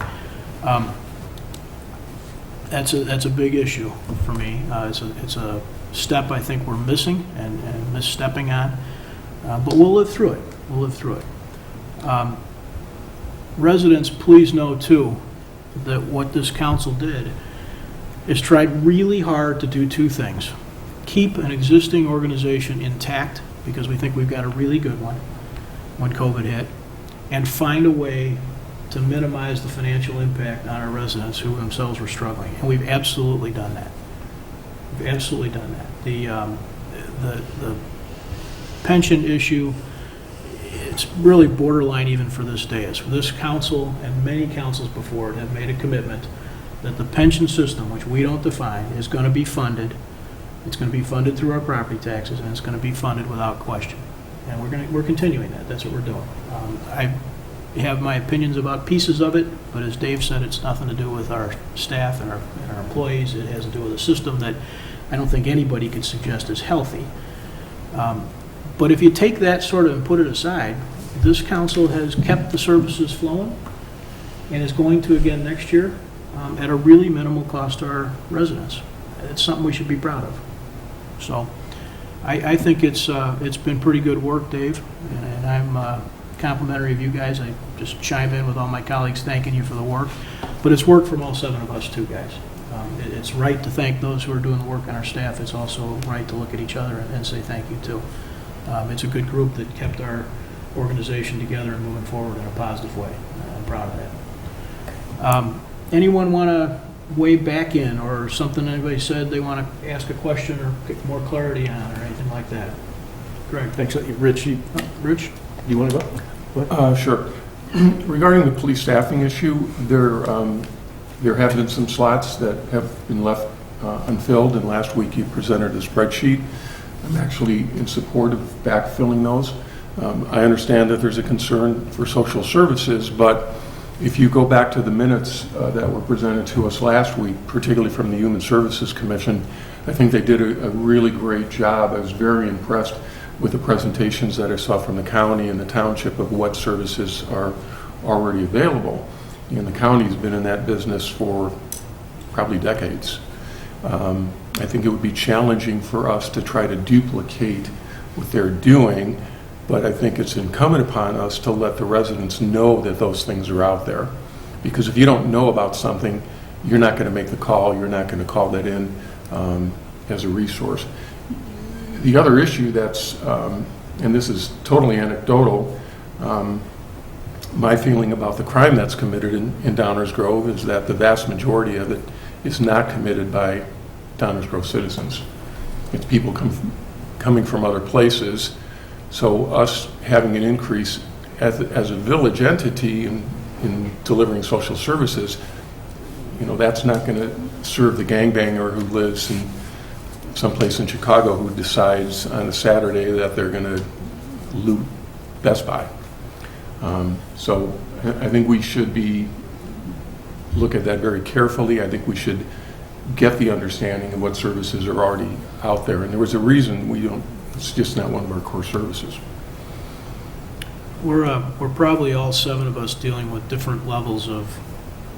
That's a big issue for me. It's a step I think we're missing and misstepping on, but we'll live through it. We'll live through it. Residents, please know too that what this council did is tried really hard to do two things: keep an existing organization intact, because we think we've got a really good one when COVID hit, and find a way to minimize the financial impact on our residents who themselves were struggling. And we've absolutely done that. We've absolutely done that. The pension issue, it's really borderline even for this day. It's this council and many councils before it have made a commitment that the pension system, which we don't define, is going to be funded. It's going to be funded through our property taxes, and it's going to be funded without question. And we're continuing that. That's what we're doing. I have my opinions about pieces of it, but as Dave said, it's nothing to do with our staff and our employees. It has to do with a system that I don't think anybody could suggest is healthy. But if you take that sort of and put it aside, this council has kept the services flowing and is going to again next year at a really minimal cost to our residents. It's something we should be proud of. So I think it's been pretty good work, Dave, and I'm complimentary of you guys. I just chime in with all my colleagues thanking you for the work. But it's work from all seven of us too, guys. It's right to thank those who are doing the work on our staff. It's also right to look at each other and say thank you too. It's a good group that kept our organization together and moving forward in a positive way. I'm proud of that. Anyone want to weigh back in, or something anybody said they want to ask a question or get more clarity on, or anything like that? Greg? Thanks. Rich, Rich? you want to go? Sure. Regarding the police staffing issue, there have been some slots that have been left unfilled, and last week you presented a spreadsheet. I'm actually in support of backfilling those. I understand that there's a concern for social services, but if you go back to the minutes that were presented to us last week, particularly from the Human Services Commission, I think they did a really great job. I was very impressed with the presentations that I saw from the county and the township of what services are already available. And the county's been in that business for probably decades. I think it would be challenging for us to try to duplicate what they're doing, but I think it's incumbent upon us to let the residents know that those things are out there. Because if you don't know about something, you're not going to make the call, you're not going to call that in as a resource. The other issue that's, and this is totally anecdotal, my feeling about the crime that's committed in Downers Grove is that the vast majority of it is not committed by Downers Grove citizens. It's people coming from other places. So us having an increase as a village entity in delivering social services, that's not going to serve the gangbanger who lives in someplace in Chicago who decides on a Saturday that they're going to loot Best Buy. So I think we should look at that very carefully. I think we should get the understanding of what services are already out there. And there was a reason it's just not one of our core services. We're probably all 7 of us dealing with different levels of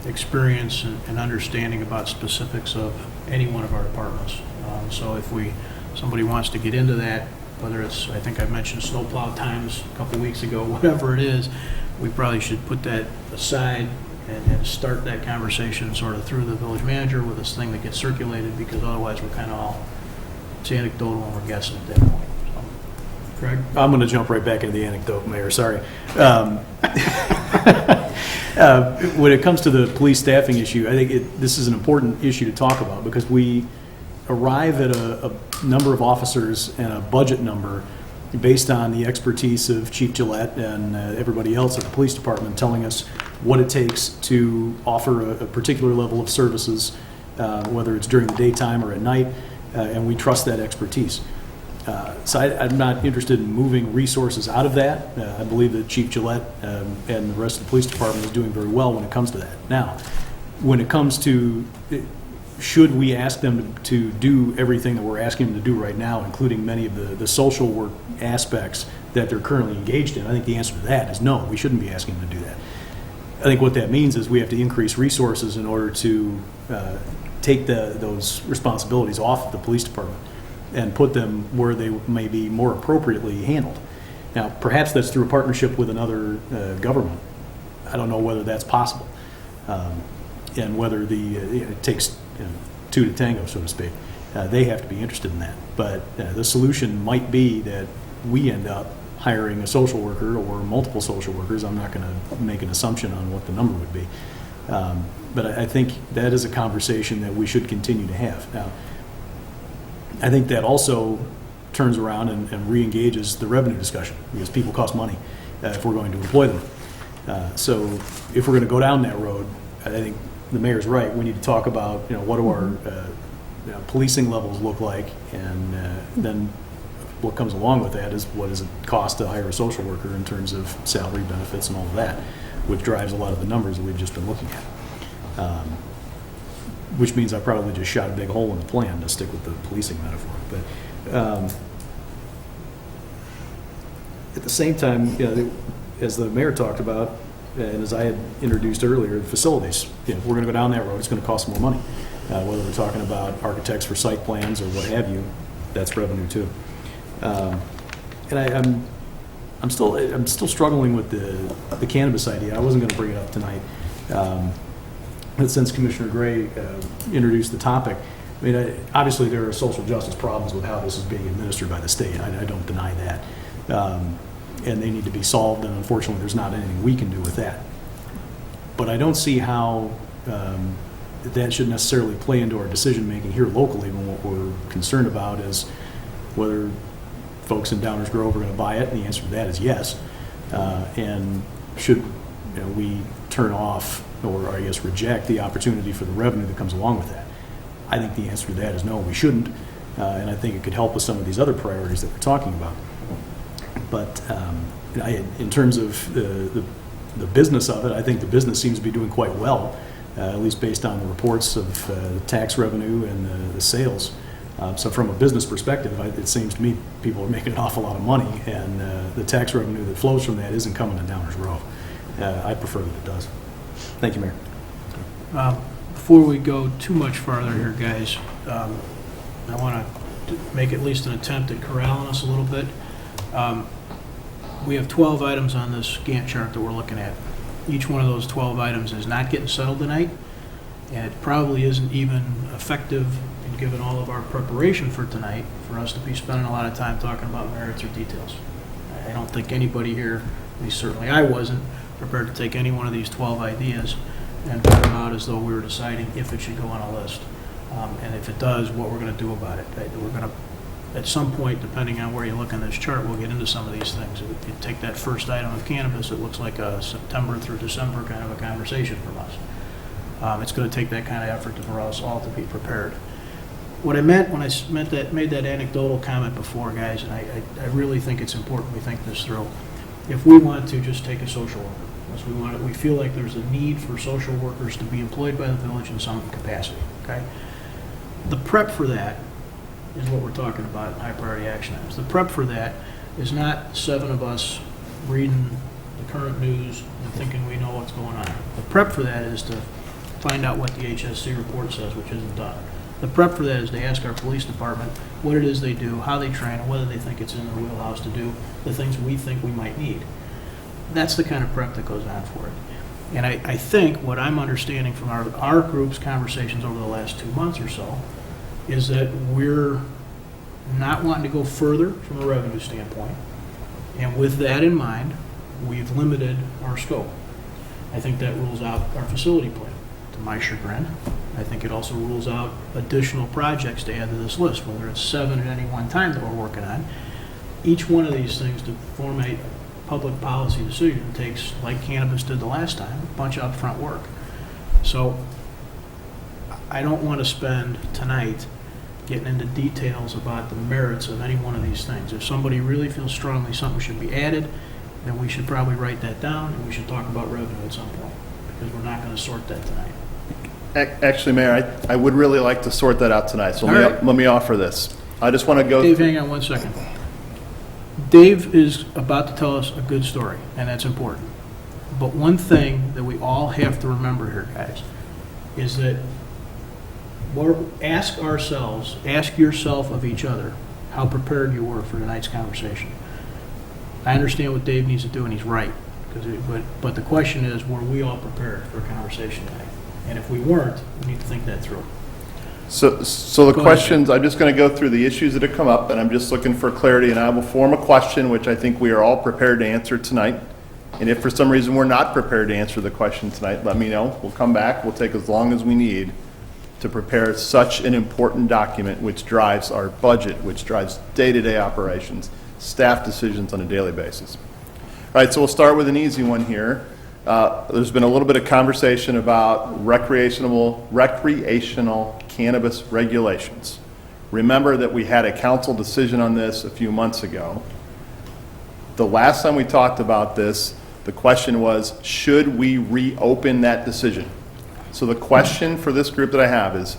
experience and understanding about specifics of any one of our departments. So if somebody wants to get into that, whether it's, I think I mentioned snowplow times a couple weeks ago, whatever it is, we probably should put that aside and start that conversation sort of through the village manager with this thing that gets circulated, because otherwise we're kind of all, it's anecdotal and we're guessing at that point. So, Craig? I'm going to jump right back into the anecdote, Mayor, sorry. When it comes to the police staffing issue, I think this is an important issue to talk about, because we arrive at a number of officers and a budget number based on the expertise of Chief Gillette and everybody else at the police department telling us what it takes to offer a particular level of services, whether it's during the daytime or at night, and we trust that expertise. So I'm not interested in moving resources out of that. I believe that Chief Gillette and the rest of the police department is doing very well when it comes to that. Now, when it comes to should we ask them to do everything that we're asking them to do right now, including many of the social work aspects that they're currently engaged in, I think the answer to that is no, we shouldn't be asking them to do that. I think what that means is we have to increase resources in order to take those responsibilities off of the police department and put them where they may be more appropriately handled. Now, perhaps that's through a partnership with another government. I don't know whether that's possible, and whether it takes 2 to tango, so to speak. They have to be interested in that. But the solution might be that we end up hiring a social worker or multiple social workers. I'm not going to make an assumption on what the number would be. But I think that is a conversation that we should continue to have. Now, I think that also turns around and re-engages the revenue discussion, because people cost money if we're going to employ them. So if we're going to go down that road, I think the mayor's right. We need to talk about, what do our policing levels look like, and then what comes along with that is what does it cost to hire a social worker in terms of salary, benefits, and all of that, which drives a lot of the numbers that we've just been looking at. Which means I probably just shot a big hole in the plan, to stick with the policing metaphor. But at the same time, as the mayor talked about, and as I had introduced earlier, the facilities, if we're going to go down that road, it's going to cost more money. Whether we're talking about architects for site plans or what have you, that's revenue too. And I'm still struggling with the cannabis idea. I wasn't going to bring it up tonight. But since Commissioner Gray introduced the topic, I mean, obviously there are social justice problems with how this is being administered by the state. I don't deny that. And they need to be solved, and unfortunately there's not anything we can do with that. But I don't see how that should necessarily play into our decision-making here locally, when what we're concerned about is whether folks in Downers Grove are going to buy it, and the answer to that is yes. And should we turn off, or I guess reject, the opportunity for the revenue that comes along with that? I think the answer to that is no, we shouldn't. And I think it could help with some of these other priorities that we're talking about. But in terms of the business of it, I think the business seems to be doing quite well, at least based on the reports of the tax revenue and the sales. So from a business perspective, it seems to me people are making an awful lot of money, and the tax revenue that flows from that isn't coming to Downers Grove. I prefer that it does. Thank you, Mayor. Before we go too much farther here, guys, I want to make at least an attempt at corralling us a little bit. We have 12 items on this Gantt chart that we're looking at. Each one of those 12 items is not getting settled tonight, and it probably isn't even effective, in given all of our preparation for tonight, for us to be spending a lot of time talking about merits or details. I don't think anybody here, at least certainly I wasn't, prepared to take any one of these 12 ideas and put them out as though we were deciding if it should go on a list. And if it does, what we're going to do about it. We're going to, at some point, depending on where you look on this chart, we'll get into some of these things. If you take that first item of cannabis, it looks like a September through December kind of a conversation from us. It's going to take that kind of effort for us all to be prepared. What I meant when I made that anecdotal comment before, guys, and I really think it's important we think this through. If we want to just take a social worker, we feel like there's a need for social workers to be employed by the village in some capacity, okay? The prep for that is what we're talking about in high priority action items. The prep for that is not 7 of us reading the current news and thinking we know what's going on. The prep for that is to find out what the HSC report says, which isn't done. The prep for that is to ask our police department what it is they do, how they train, and whether they think it's in their wheelhouse to do the things we think we might need. That's the kind of prep that goes on for it. And I think what I'm understanding from our group's conversations over the last 2 months or so is that we're not wanting to go further from a revenue standpoint. And with that in mind, we've limited our scope. I think that rules out our facility plan, to my chagrin. I think it also rules out additional projects to add to this list, whether it's 7 at any one time that we're working on. Each one of these things to form a public policy decision takes, like cannabis did the last time, a bunch of upfront work. So I don't want to spend tonight getting into details about the merits of any one of these things. If somebody really feels strongly something should be added, then we should probably write that down, and we should talk about revenue at some point, because we're not going to sort that tonight. Actually, Mayor, I would really like to sort that out tonight, so let me offer this. I just want to go... Dave, hang on 1 second. Dave is about to tell us a good story, and that's important. But one thing that we all have to remember here, guys, is that ask yourself of each other how prepared you were for tonight's conversation. I understand what Dave needs to do, and he's right. But the question is, were we all prepared for a conversation tonight? And if we weren't, we need to think that through. So the questions, I'm just going to go through the issues that have come up, and I'm just looking for clarity, and I will form a question which I think we are all prepared to answer tonight. And if for some reason we're not prepared to answer the question tonight, let me know. We'll come back. We'll take as long as we need to prepare such an important document which drives our budget, which drives day-to-day operations, staff decisions on a daily basis. All right, so we'll start with an easy one here. There's been a little bit of conversation about recreational cannabis regulations. Remember that we had a council decision on this a few months ago. The last time we talked about this, the question was, should we reopen that decision? So the question for this group that I have is,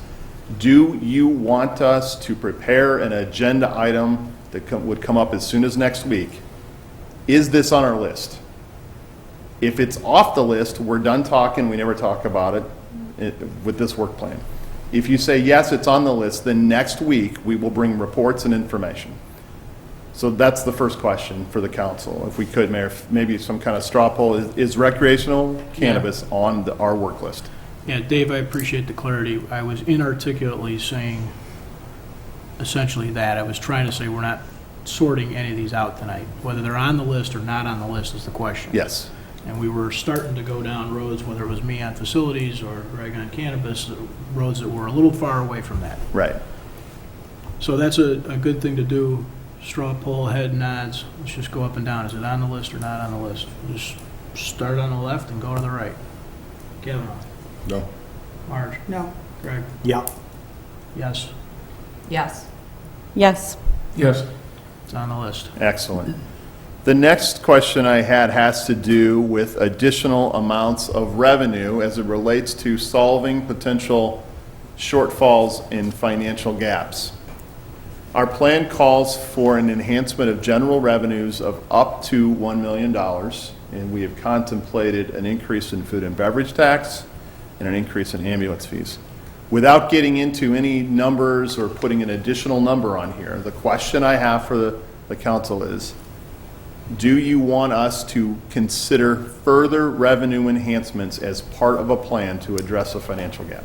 do you want us to prepare an agenda item that would come up as soon as next week? Is this on our list? If it's off the list, we're done talking, we never talk about it with this work plan. If you say, yes, it's on the list, then next week we will bring reports and information. So that's the first question for the council. If we could, Mayor, maybe some kind of straw poll. Is recreational cannabis on our work list? Yeah, Dave, I appreciate the clarity. I was inarticulately saying essentially that. I was trying to say we're not sorting any of these out tonight. Whether they're on the list or not on the list is the question. Yes. And we were starting to go down roads, whether it was me on facilities or Greg on cannabis, roads that were a little far away from that. Right. So that's a good thing to do. Straw poll, head nods. Let's just go up and down. Is it on the list or not on the list? Just start on the left and go to the right. Kevin? No. Marge? No. Greg? Yeah. Yes, Yes. Yes. Yes. it's on the list. Excellent. The next question I had has to do with additional amounts of revenue as it relates to solving potential shortfalls in financial gaps. Our plan calls for an enhancement of general revenues of up to $1 million, and we have contemplated an increase in food and beverage tax and an increase in ambulance fees. Without getting into any numbers or putting an additional number on here, the question I have for the council is, do you want us to consider further revenue enhancements as part of a plan to address a financial gap?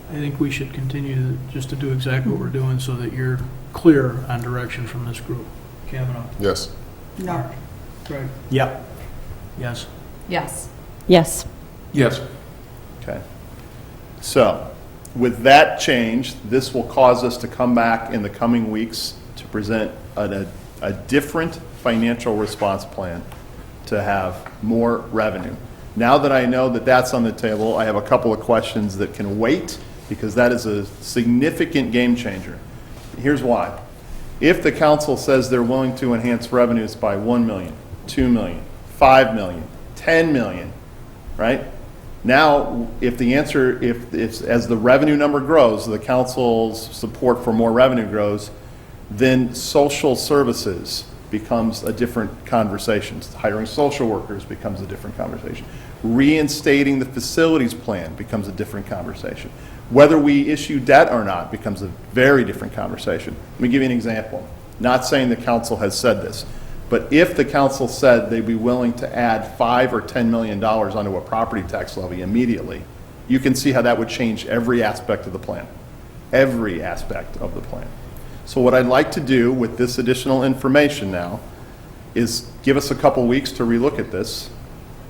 I think we should continue just to do exactly what we're doing so that you're clear on direction from this group. Kavanaugh? Yes. No. Greg? Yeah. Yes. Yes. Yes. Yes. Okay. So, with that change, this will cause us to come back in the coming weeks to present a different financial response plan to have more revenue. Now that I know that that's on the table, I have a couple of questions that can wait because that is a significant game changer. Here's why. If the council says they're willing to enhance revenues by 1 million, 2 million, 5 million, 10 million, right? Now, if the answer, if as the revenue number grows, the council's support for more revenue grows, then social services, becomes a different conversation. Hiring social workers becomes a different conversation. Reinstating the facilities plan becomes a different conversation. Whether we issue debt or not becomes a very different conversation. Let me give you an example. Not saying the council has said this, but if the council said they'd be willing to add $5 or $10 million onto a property tax levy immediately, you can see how that would change every aspect of the plan. Every aspect of the plan. So what I'd like to do with this additional information now is give us a couple weeks to relook at this,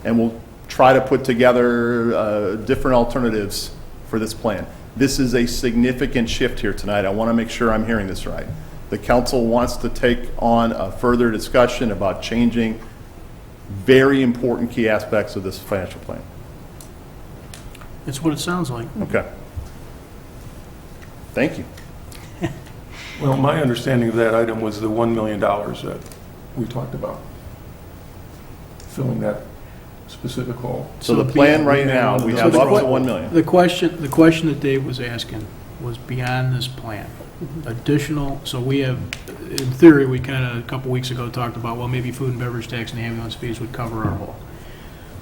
and we'll try to put together different alternatives for this plan. This is a significant shift here tonight. I want to make sure I'm hearing this right. The council wants to take on a further discussion about changing very important key aspects of this financial plan. It's what it sounds like. Okay. Thank you. Well, my understanding of that item was the $1 million that we talked about, filling that specific hole. So the plan right now, we have up to 1 million. The question that Dave was asking was beyond this plan. Additional, so we have, in theory, we kind of, a couple weeks ago, talked about, well, maybe food and beverage tax and ambulance fees would cover our hole.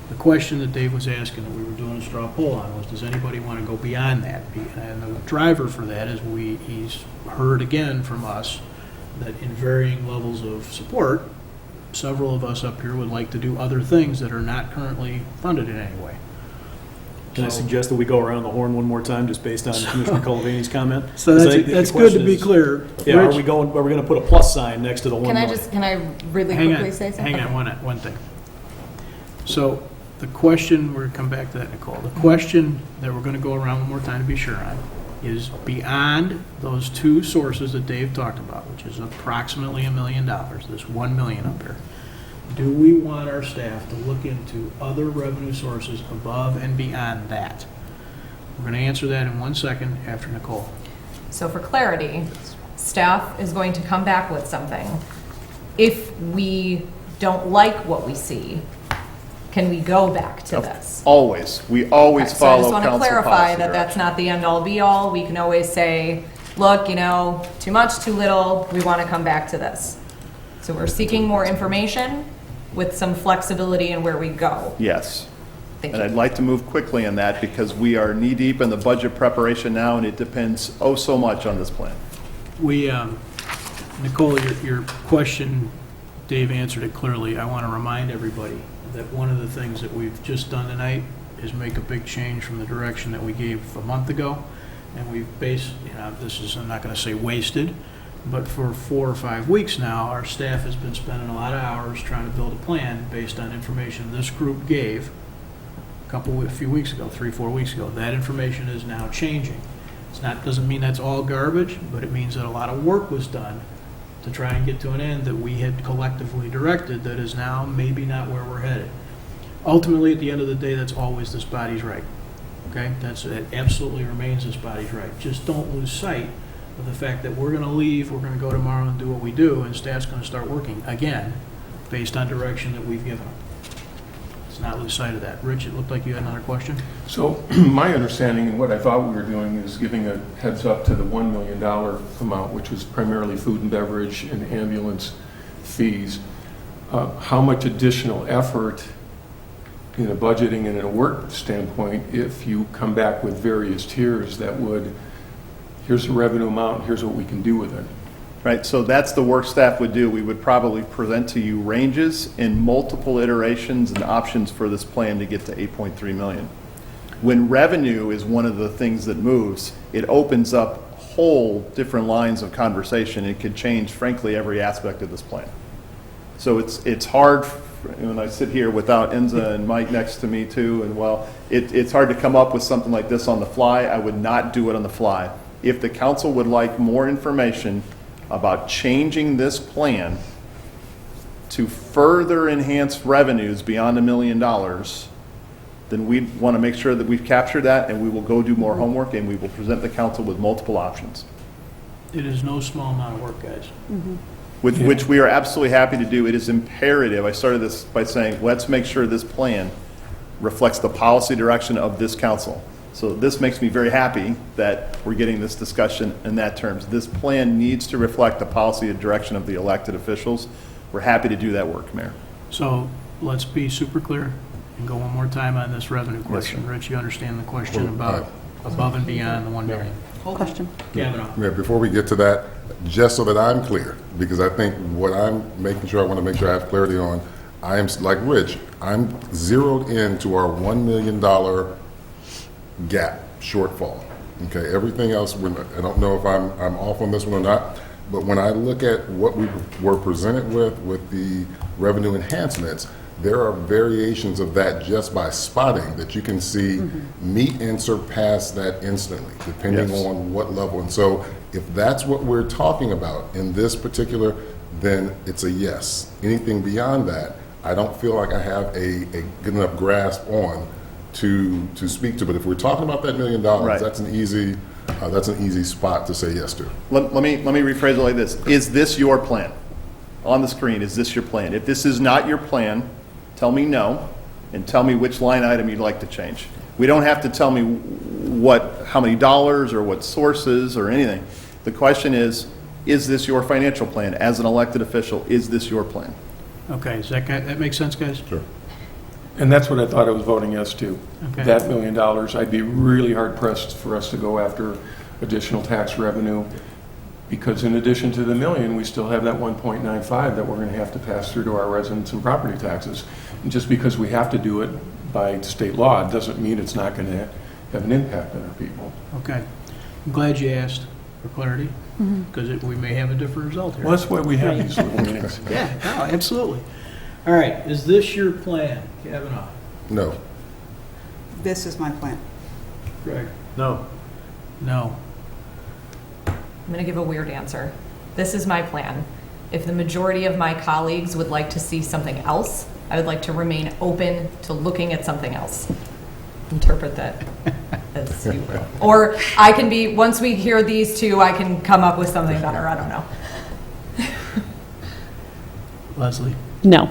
The question that Dave was asking, that we were doing a straw poll on, was does anybody want to go beyond that? And the driver for that is he's heard again from us that in varying levels of support, several of us up here would like to do other things that are not currently funded in any way. Can I suggest that we go around the horn one more time, just based on Commissioner Colavini's comment? So that's good to be clear. Yeah, are Rich, we going to put a plus sign next to the 1 million? Can I really hang quickly on, say something? hang on, one thing. So the question, we're going to come back to that, Nicole. The question that we're going to go around one more time to be sure on is beyond those two sources that Dave talked about, which is approximately $1 million, this 1 million up here. Do we want our staff to look into other revenue sources above and beyond that? We're going to answer that in 1 second after Nicole. So for clarity, staff is going to come back with something. If we don't like what we see, can we go back to this? Always. We always Okay, so I follow just want to council clarify policy that that's direction. not the end-all be-all. We can always say, look, too much, too little, we want to come back to this. So we're seeking more information with some flexibility in where we go. Yes. Thank And you. I'd like to move quickly on that because we are knee-deep in the budget preparation now, and it depends oh so much on this plan. We, Nicole, your question, Dave answered it clearly. I want to remind everybody that one of the things that we've just done tonight is make a big change from the direction that we gave a month ago. And we've based, this is, I'm not going to say wasted, but for 4 or 5 weeks now, our staff has been spending a lot of hours trying to build a plan based on information this group gave a few weeks ago, 3 or 4 weeks ago. That information is now changing. Doesn't mean that's all garbage, but it means that a lot of work was done to try and get to an end that we had collectively directed that is now maybe not where we're headed. Ultimately, at the end of the day, that's always this body's right. Okay? It absolutely remains this body's right. Just don't lose sight of the fact that we're going to leave, we're going to go tomorrow and do what we do, and staff's going to start working again based on direction that we've given them. Let's not lose sight of that. Rich, it looked like you had another question? So my understanding and what I thought we were doing is giving a heads up to the $1 million amount, which was primarily food and beverage and ambulance fees. How much additional effort in a budgeting and in a work standpoint, if you come back with various tiers that would, here's the revenue amount, here's what we can do with it. Right, so that's the work staff would do. We would probably present to you ranges in multiple iterations and options for this plan to get to 8.3 million. When revenue is one of the things that moves, it opens up whole different lines of conversation. It could change, frankly, every aspect of this plan. So it's hard, when I sit here without Enza and Mike next to me too, and it's hard to come up with something like this on the fly. I would not do it on the fly. If the council would like more information about changing this plan to further enhance revenues beyond $1 million, then we want to make sure that we've captured that, and we will go do more homework, and we will present the council with multiple options. It is no small amount of work, guys. Which we are absolutely happy to do. It is imperative. I started this by saying, let's make sure this plan reflects the policy direction of this council. So this makes me very happy that we're getting this discussion in that terms. This plan needs to reflect the policy and direction of the elected officials. we're happy to do that work, Mayor. So let's be super clear and go one more time on this revenue question. sir. Rich, you understand the question Well, about above and beyond the 1 million? Question. Kavanaugh? Yeah, before we get to that, just so that I'm clear, because I think what I'm making sure, I want to make sure I have clarity on, I am, like Rich, I'm zeroed into our $1 million gap shortfall. Okay, everything else, I don't know if I'm off on this one or not, but when I look at what we were presented with the revenue enhancements, there are variations of that just by spotting that you can see meet and surpass that instantly, depending Yes. on what level. And so if that's what we're talking about in this particular, then it's a yes. Anything beyond that, I don't feel like I have a good enough grasp on to speak to. But if we're talking about that $1 million, Right. that's an easy spot to say yes to. Let me rephrase it like this. Is this your plan? On the screen, is this your plan? If this is not your plan, tell me no, and tell me which line item you'd like to change. We don't have to tell me how many dollars or what sources or anything. The question is this your financial plan? As an elected official, is this your plan? Okay, does that make sense, guys? Sure. And that's what I thought I was voting yes to. Okay. That $1 million, I'd be really hard pressed for us to go after additional tax revenue, because in addition to the million, we still have that 1.95 that we're going to have to pass through to our residents and property taxes. And just because we have to do it by state law, it doesn't mean it's not going to have an impact on our people. Okay. I'm glad you asked for clarity, because we may have a different result here. Well, that's why we have these little meetings. Yeah, no, absolutely. All right, is this your plan, Kavanaugh? No. This is my plan. Greg? No. No. I'm going to give a weird answer. This is my plan. If the majority of my colleagues would like to see something else, I would like to remain open to looking at something else. Interpret that as you will. Or I can be, once we hear these two, I can come up with something better. I don't know. Leslie? No.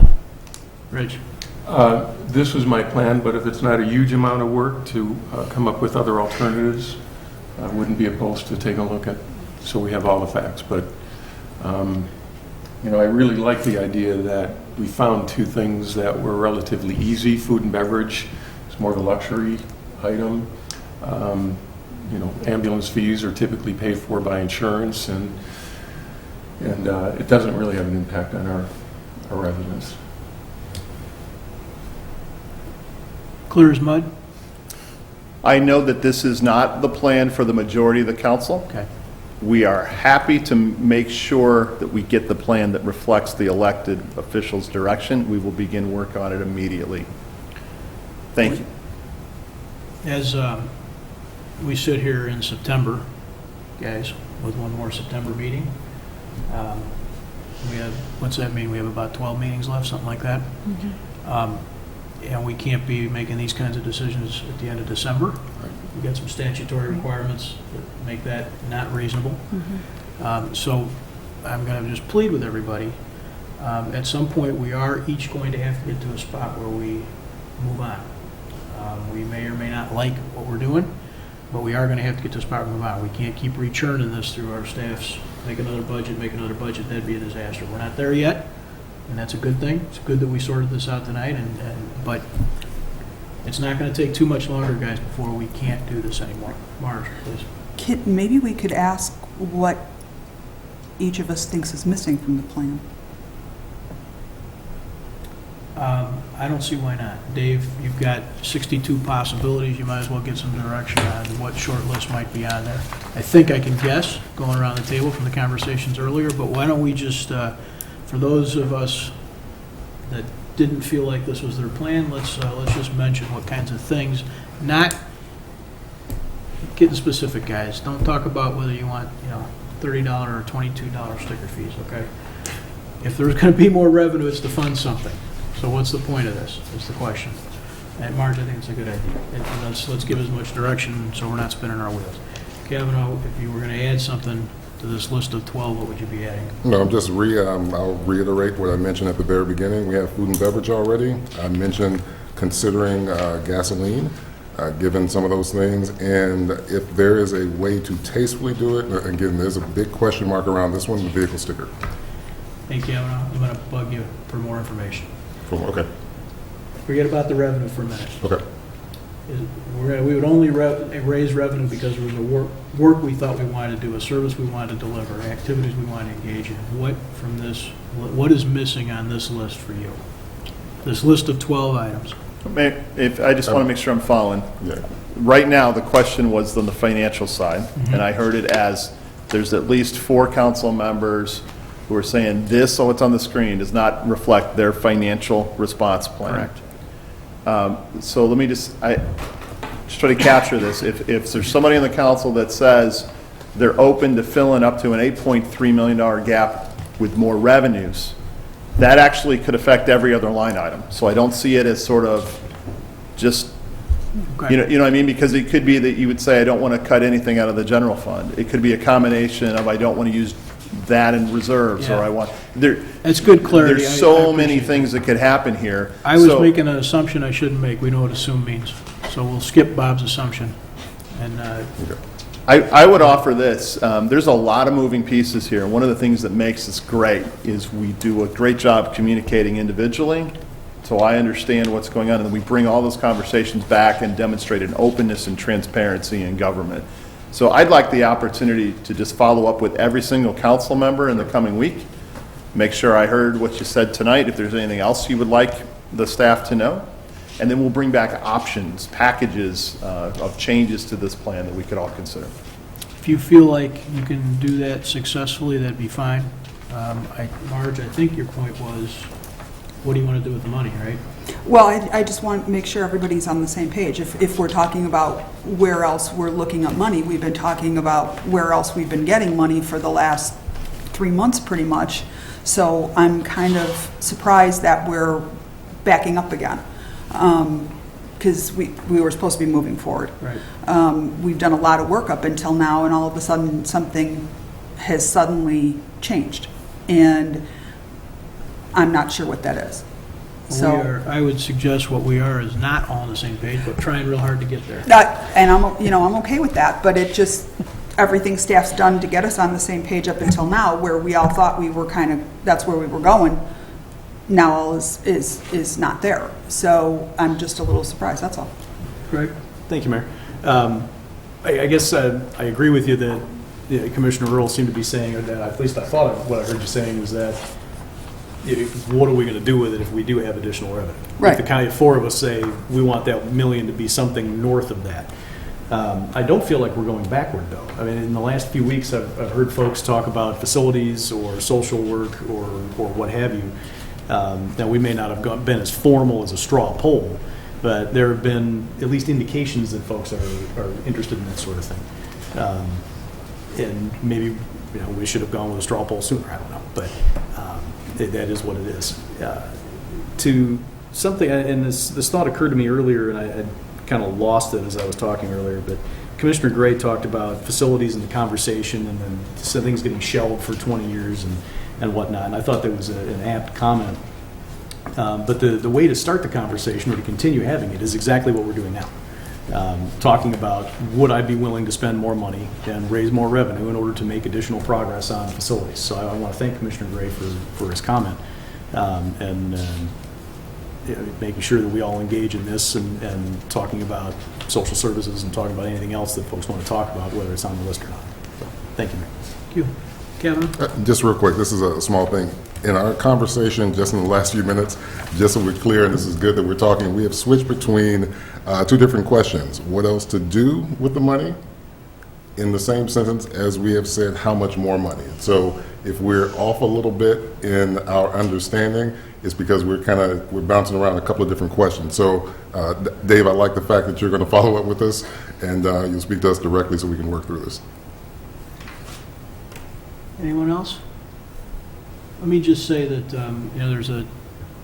Rich? This was my plan, but if it's not a huge amount of work to come up with other alternatives, I wouldn't be opposed to taking a look at, so we have all the facts. But, I really like the idea that we found two things that were relatively easy. Food and beverage is more of a luxury item. Ambulance fees are typically paid for by insurance, and it doesn't really have an impact on our residents. Clear as mud? I know that this is not the plan for the majority of the council. Okay. We are happy to make sure that we get the plan that reflects the elected officials' direction. We will begin work on it immediately. Thank you. As we sit here in September, guys, with one more September meeting, we have, what's that mean? We have about 12 meetings left, something like that? And we can't be making these kinds of decisions at the end of December. We've got some statutory requirements that make that not reasonable. So I'm going to just plead with everybody. At some point, we are each going to have to get to a spot where we move on. We may or may not like what we're doing, but we are going to have to get to a spot where we move on. We can't keep rechurning this through our staffs, make another budget, that'd be a disaster. We're not there yet, and that's a good thing. It's good that we sorted this out tonight, but it's not going to take too much longer, guys, before we can't do this anymore. Marge, please. Maybe we could ask what each of us thinks is missing from the plan. I don't see why not. Dave, you've got 62 possibilities. You might as well get some direction on what short list might be on there. I think I can guess, going around the table from the conversations earlier, but why don't we just, for those of us that didn't feel like this was their plan, let's just mention what kinds of things, not getting specific, guys. Don't talk about whether you want, $30 or $22 sticker fees, okay? If there's going to be more revenue, it's to fund something. So what's the point of this, is the question. And Marge, I think it's a good idea. And let's give as much direction so we're not spinning our wheels. Kavanaugh, if you were going to add something to this list of 12, what would you be adding? No, I'm just I'll reiterate what I mentioned at the very beginning. We have food and beverage already. I mentioned considering gasoline, given some of those things. And if there is a way to tastefully do it, again, there's a big question mark around this one, the vehicle sticker. Hey, Kavanaugh, I'm going to bug you for more information. Cool, okay, Forget about the revenue for a minute. okay. We would only raise revenue because there was a work we thought we wanted to do, a service we wanted to deliver, activities we wanted to engage in. What is missing on this list for you? This list of 12 items. I just want to make sure I'm following. Yeah. Right now, the question was on the financial side, and I heard it as there's at least 4 council members who are saying this, so it's on the screen, does not reflect their financial response plan. Correct. So let me just try to capture this. If there's somebody in the council that says they're open to filling up to an $8.3 million gap with more revenues, that actually could affect every other line item. So I don't see it as sort of just, Okay. you know what I mean? Because it could be that you would say, I don't want to cut anything out of the general fund. It could be a combination of, I don't want to use that in reserves, or Yeah. I want, there, That's good clarity. there's I so many appreciate things that could happen here. I was So- making an assumption I shouldn't make. We know what assume means. So we'll skip Bob's assumption. And I would offer this. There's a lot of moving pieces here. One of the things that makes this great is we do a great job communicating individually, so I understand what's going on, and then we bring all those conversations back and demonstrate an openness and transparency in government. So I'd like the opportunity to just follow up with every single council member in the coming week, make sure I heard what you said tonight, if there's anything else you would like the staff to know, and then we'll bring back options, packages of changes to this plan that we could all consider. if you feel like you can do that successfully, that'd be fine. Marge, I think your point was, what do you want to do with the money, right? Well, I just want to make sure everybody's on the same page. If we're talking about where else we're looking at money, we've been talking about where else we've been getting money for the last 3 months pretty much. So I'm kind of surprised that we're backing up again, because we were supposed to be moving forward. Right. We've done a lot of work up until now, and all of a sudden something has suddenly changed. And I'm not sure what that is. So, I would suggest what we are is not all on the same page, but trying real hard to get there. and I'm okay with that, but it just, everything staff's done to get us on the same page up until now, where we all thought we were kind of, that's where we were going, now all is not there. So I'm just a little surprised, that's all. Right. Thank you, Mayor. I guess I agree with you that Commissioner Earl seemed to be saying, or that at least I thought of what I heard you saying was that what are we going to do with it if we do have additional revenue? Right. If the county, 4 of us say we want that million to be something north of that. I don't feel like we're going backward, though. I mean, in the last few weeks, I've heard folks talk about facilities or social work or what have you. Now, we may not have been as formal as a straw poll, but there have been at least indications that folks are interested in that sort of thing. And maybe we should have gone with a straw poll sooner. I don't know, but that is what it is. To something, and this thought occurred to me earlier, and I kind of lost it as I was talking earlier, but Commissioner Gray talked about facilities in the conversation, and then said things getting shelved for 20 years and whatnot, and I thought that was an apt comment. But the way to start the conversation or to continue having it is exactly what we're doing now. Talking about, would I be willing to spend more money and raise more revenue in order to make additional progress on facilities? So I want to thank Commissioner Gray for his comment, and making sure that we all engage in this and talking about social services and talking about anything else that folks want to talk about, whether it's on the list or not. So, thank you, Mayor. Thank you. Kevin? Just real quick, this is a small thing. In our conversation, just in the last few minutes, just so we're clear, and this is good that we're talking, we have switched between 2 different questions. What else to do with the money? In the same sentence as we have said, how much more money? So if we're off a little bit in our understanding, it's because we're bouncing around a couple of different questions. So Dave, I like the fact that you're going to follow up with us, and you'll speak to us directly so we can work through this. Anyone else? Let me just say that, there's a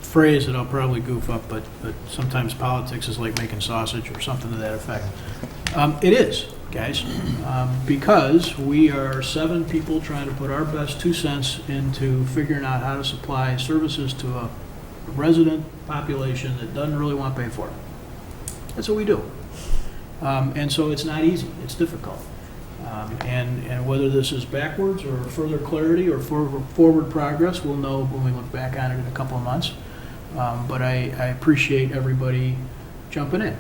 phrase that I'll probably goof up, but sometimes politics is like making sausage or something to that effect. It is, guys, because we are 7 people trying to put our best 2 cents into figuring out how to supply services to a resident population that doesn't really want to pay for it. That's what we do. And so it's not easy. It's difficult. And whether this is backwards or further clarity or forward progress, we'll know when we look back on it in a couple of months. But I appreciate everybody jumping in.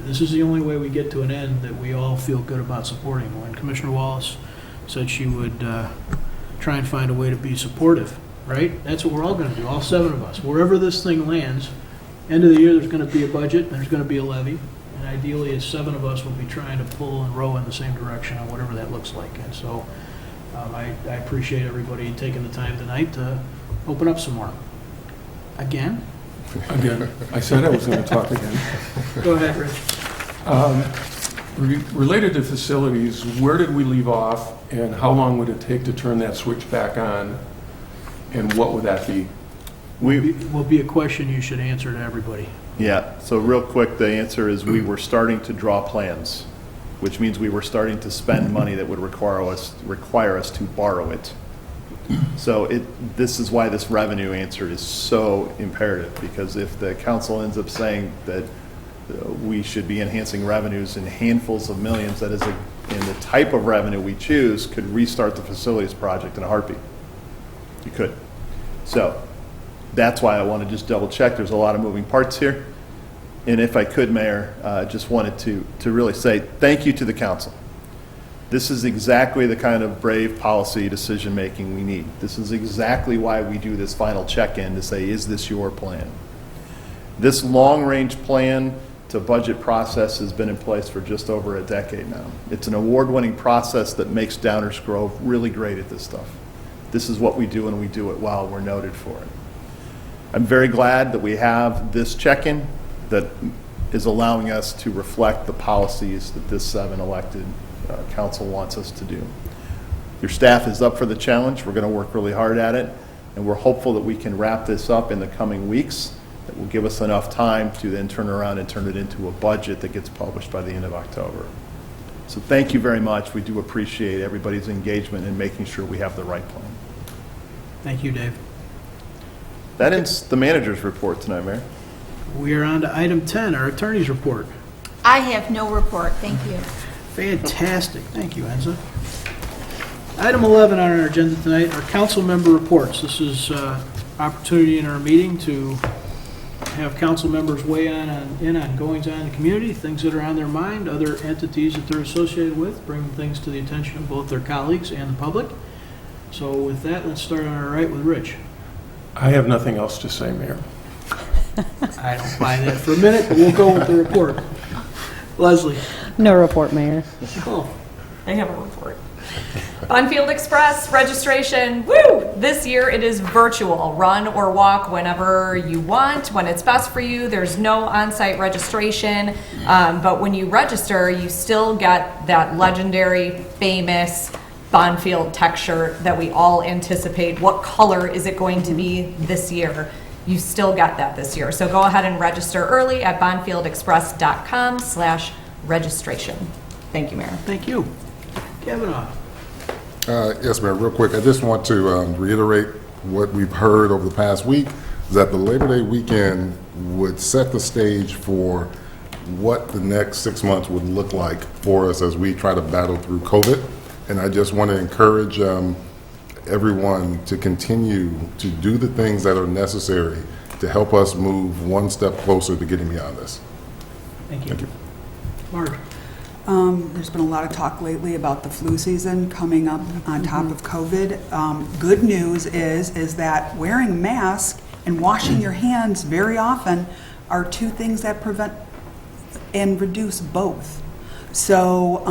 This is the only way we get to an end that we all feel good about supporting. When Commissioner Wallace said she would try and find a way to be supportive, right? That's what we're all going to do, all 7 of us. Wherever this thing lands, end of the year, there's going to be a budget, and there's going to be a levy. And ideally, as 7 of us will be trying to pull and row in the same direction on whatever that looks like. And so I appreciate everybody taking the time tonight to open up some more. Again? Again, I said I was going to talk again. Go ahead, Rich. Related to facilities, where did we leave off, and how long would it take to turn that switch back on, and what would that be? Will be a question you should answer to everybody. Yeah, so real quick, the answer is we were starting to draw plans, which means we were starting to spend money that would require us to borrow it. So this is why this revenue answer is so imperative, because if the council ends up saying that we should be enhancing revenues in handfuls of millions, that is, in the type of revenue we choose, could restart the facilities project in a heartbeat. You could. So that's why I want to just double check. There's a lot of moving parts here. And if I could, Mayor, just wanted to really say thank you to the council. This is exactly the kind of brave policy decision-making we need. This is exactly why we do this final check-in to say, is this your plan? This long-range plan to budget process has been in place for just over a decade now. It's an award-winning process that makes Downers Grove really great at this stuff. This is what we do, and we do it well. We're noted for it. I'm very glad that we have this check-in that is allowing us to reflect the policies that this 7 elected council wants us to do. Your staff is up for the challenge. We're going to work really hard at it, and we're hopeful that we can wrap this up in the coming weeks. That will give us enough time to then turn around and turn it into a budget that gets published by the end of October. So thank you very much. We do appreciate everybody's engagement in making sure we have the right plan. Thank you, Dave. That ends the manager's report tonight, Mayor. We are on to item 10, our attorney's report. I have no report, thank you. Fantastic. Thank you, Enza. Item 11 on our agenda tonight are council member reports. This is opportunity in our meeting to have council members weigh in on goings-on in the community, things that are on their mind, other entities that they're associated with, bring things to the attention of both their colleagues and the public. So with that, let's start on our right with Rich. I have nothing else to say, Mayor. I don't buy that for a minute, but we'll go with the report. Leslie. No report, Mayor. Nicole. I have a report. Unfield Express registration, woo! This year it is virtual. Run or walk whenever you want, when it's best for you. There's no on-site registration, but when you register, you still get that legendary, famous Bonfield tech shirt that we all anticipate. What color is it going to be this year? You still get that this year. So go ahead and register early at bonfieldexpress.com/registration. Thank you, Mayor. Thank you. Kavanaugh. Yes, Mayor, real quick, I just want to reiterate what we've heard over the past week, is that the Labor Day weekend would set the stage for what the next 6 months would look like for us as we try to battle through COVID. And I just want to encourage everyone to continue to do the things that are necessary to help us move one step closer to getting beyond this. Thank you. Thank you. Mark. There's been a lot of talk lately about the flu season coming up on top of COVID. Good news is that wearing a mask and washing your hands very often are 2 things that prevent and reduce both. So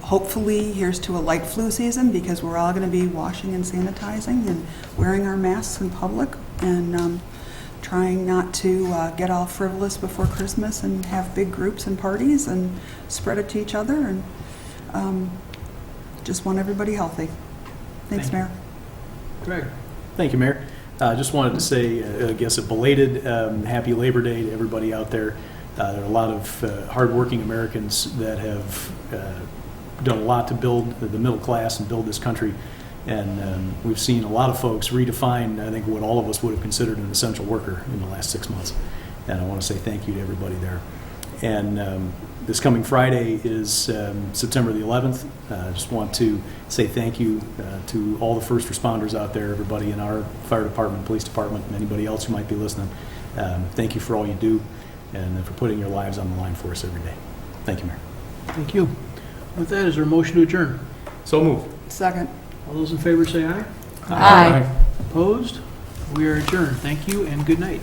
hopefully here's to a light flu season, because we're all going to be washing and sanitizing and wearing our masks in public, and trying not to get all frivolous before Christmas and have big groups and parties and spread it to each other, and just want everybody healthy. Thanks, Mayor. Greg. Thank you, Mayor. I just wanted to say, I guess, a belated happy Labor Day to everybody out there. There are a lot of hardworking Americans that have done a lot to build the middle class and build this country. And we've seen a lot of folks redefine, I think, what all of us would have considered an essential worker in the last 6 months. And I want to say thank you to everybody there. And This coming Friday is September the 11th. I just want to say thank you to all the first responders out there, everybody in our fire department, police department, and anybody else who might be listening. Thank you for all you do and for putting your lives on the line for us every day. Thank you, Mayor. Thank you. With that, is there a motion to adjourn? So move. Second. All those in favor say aye. Aye. Opposed? We are adjourned. Thank you and good night.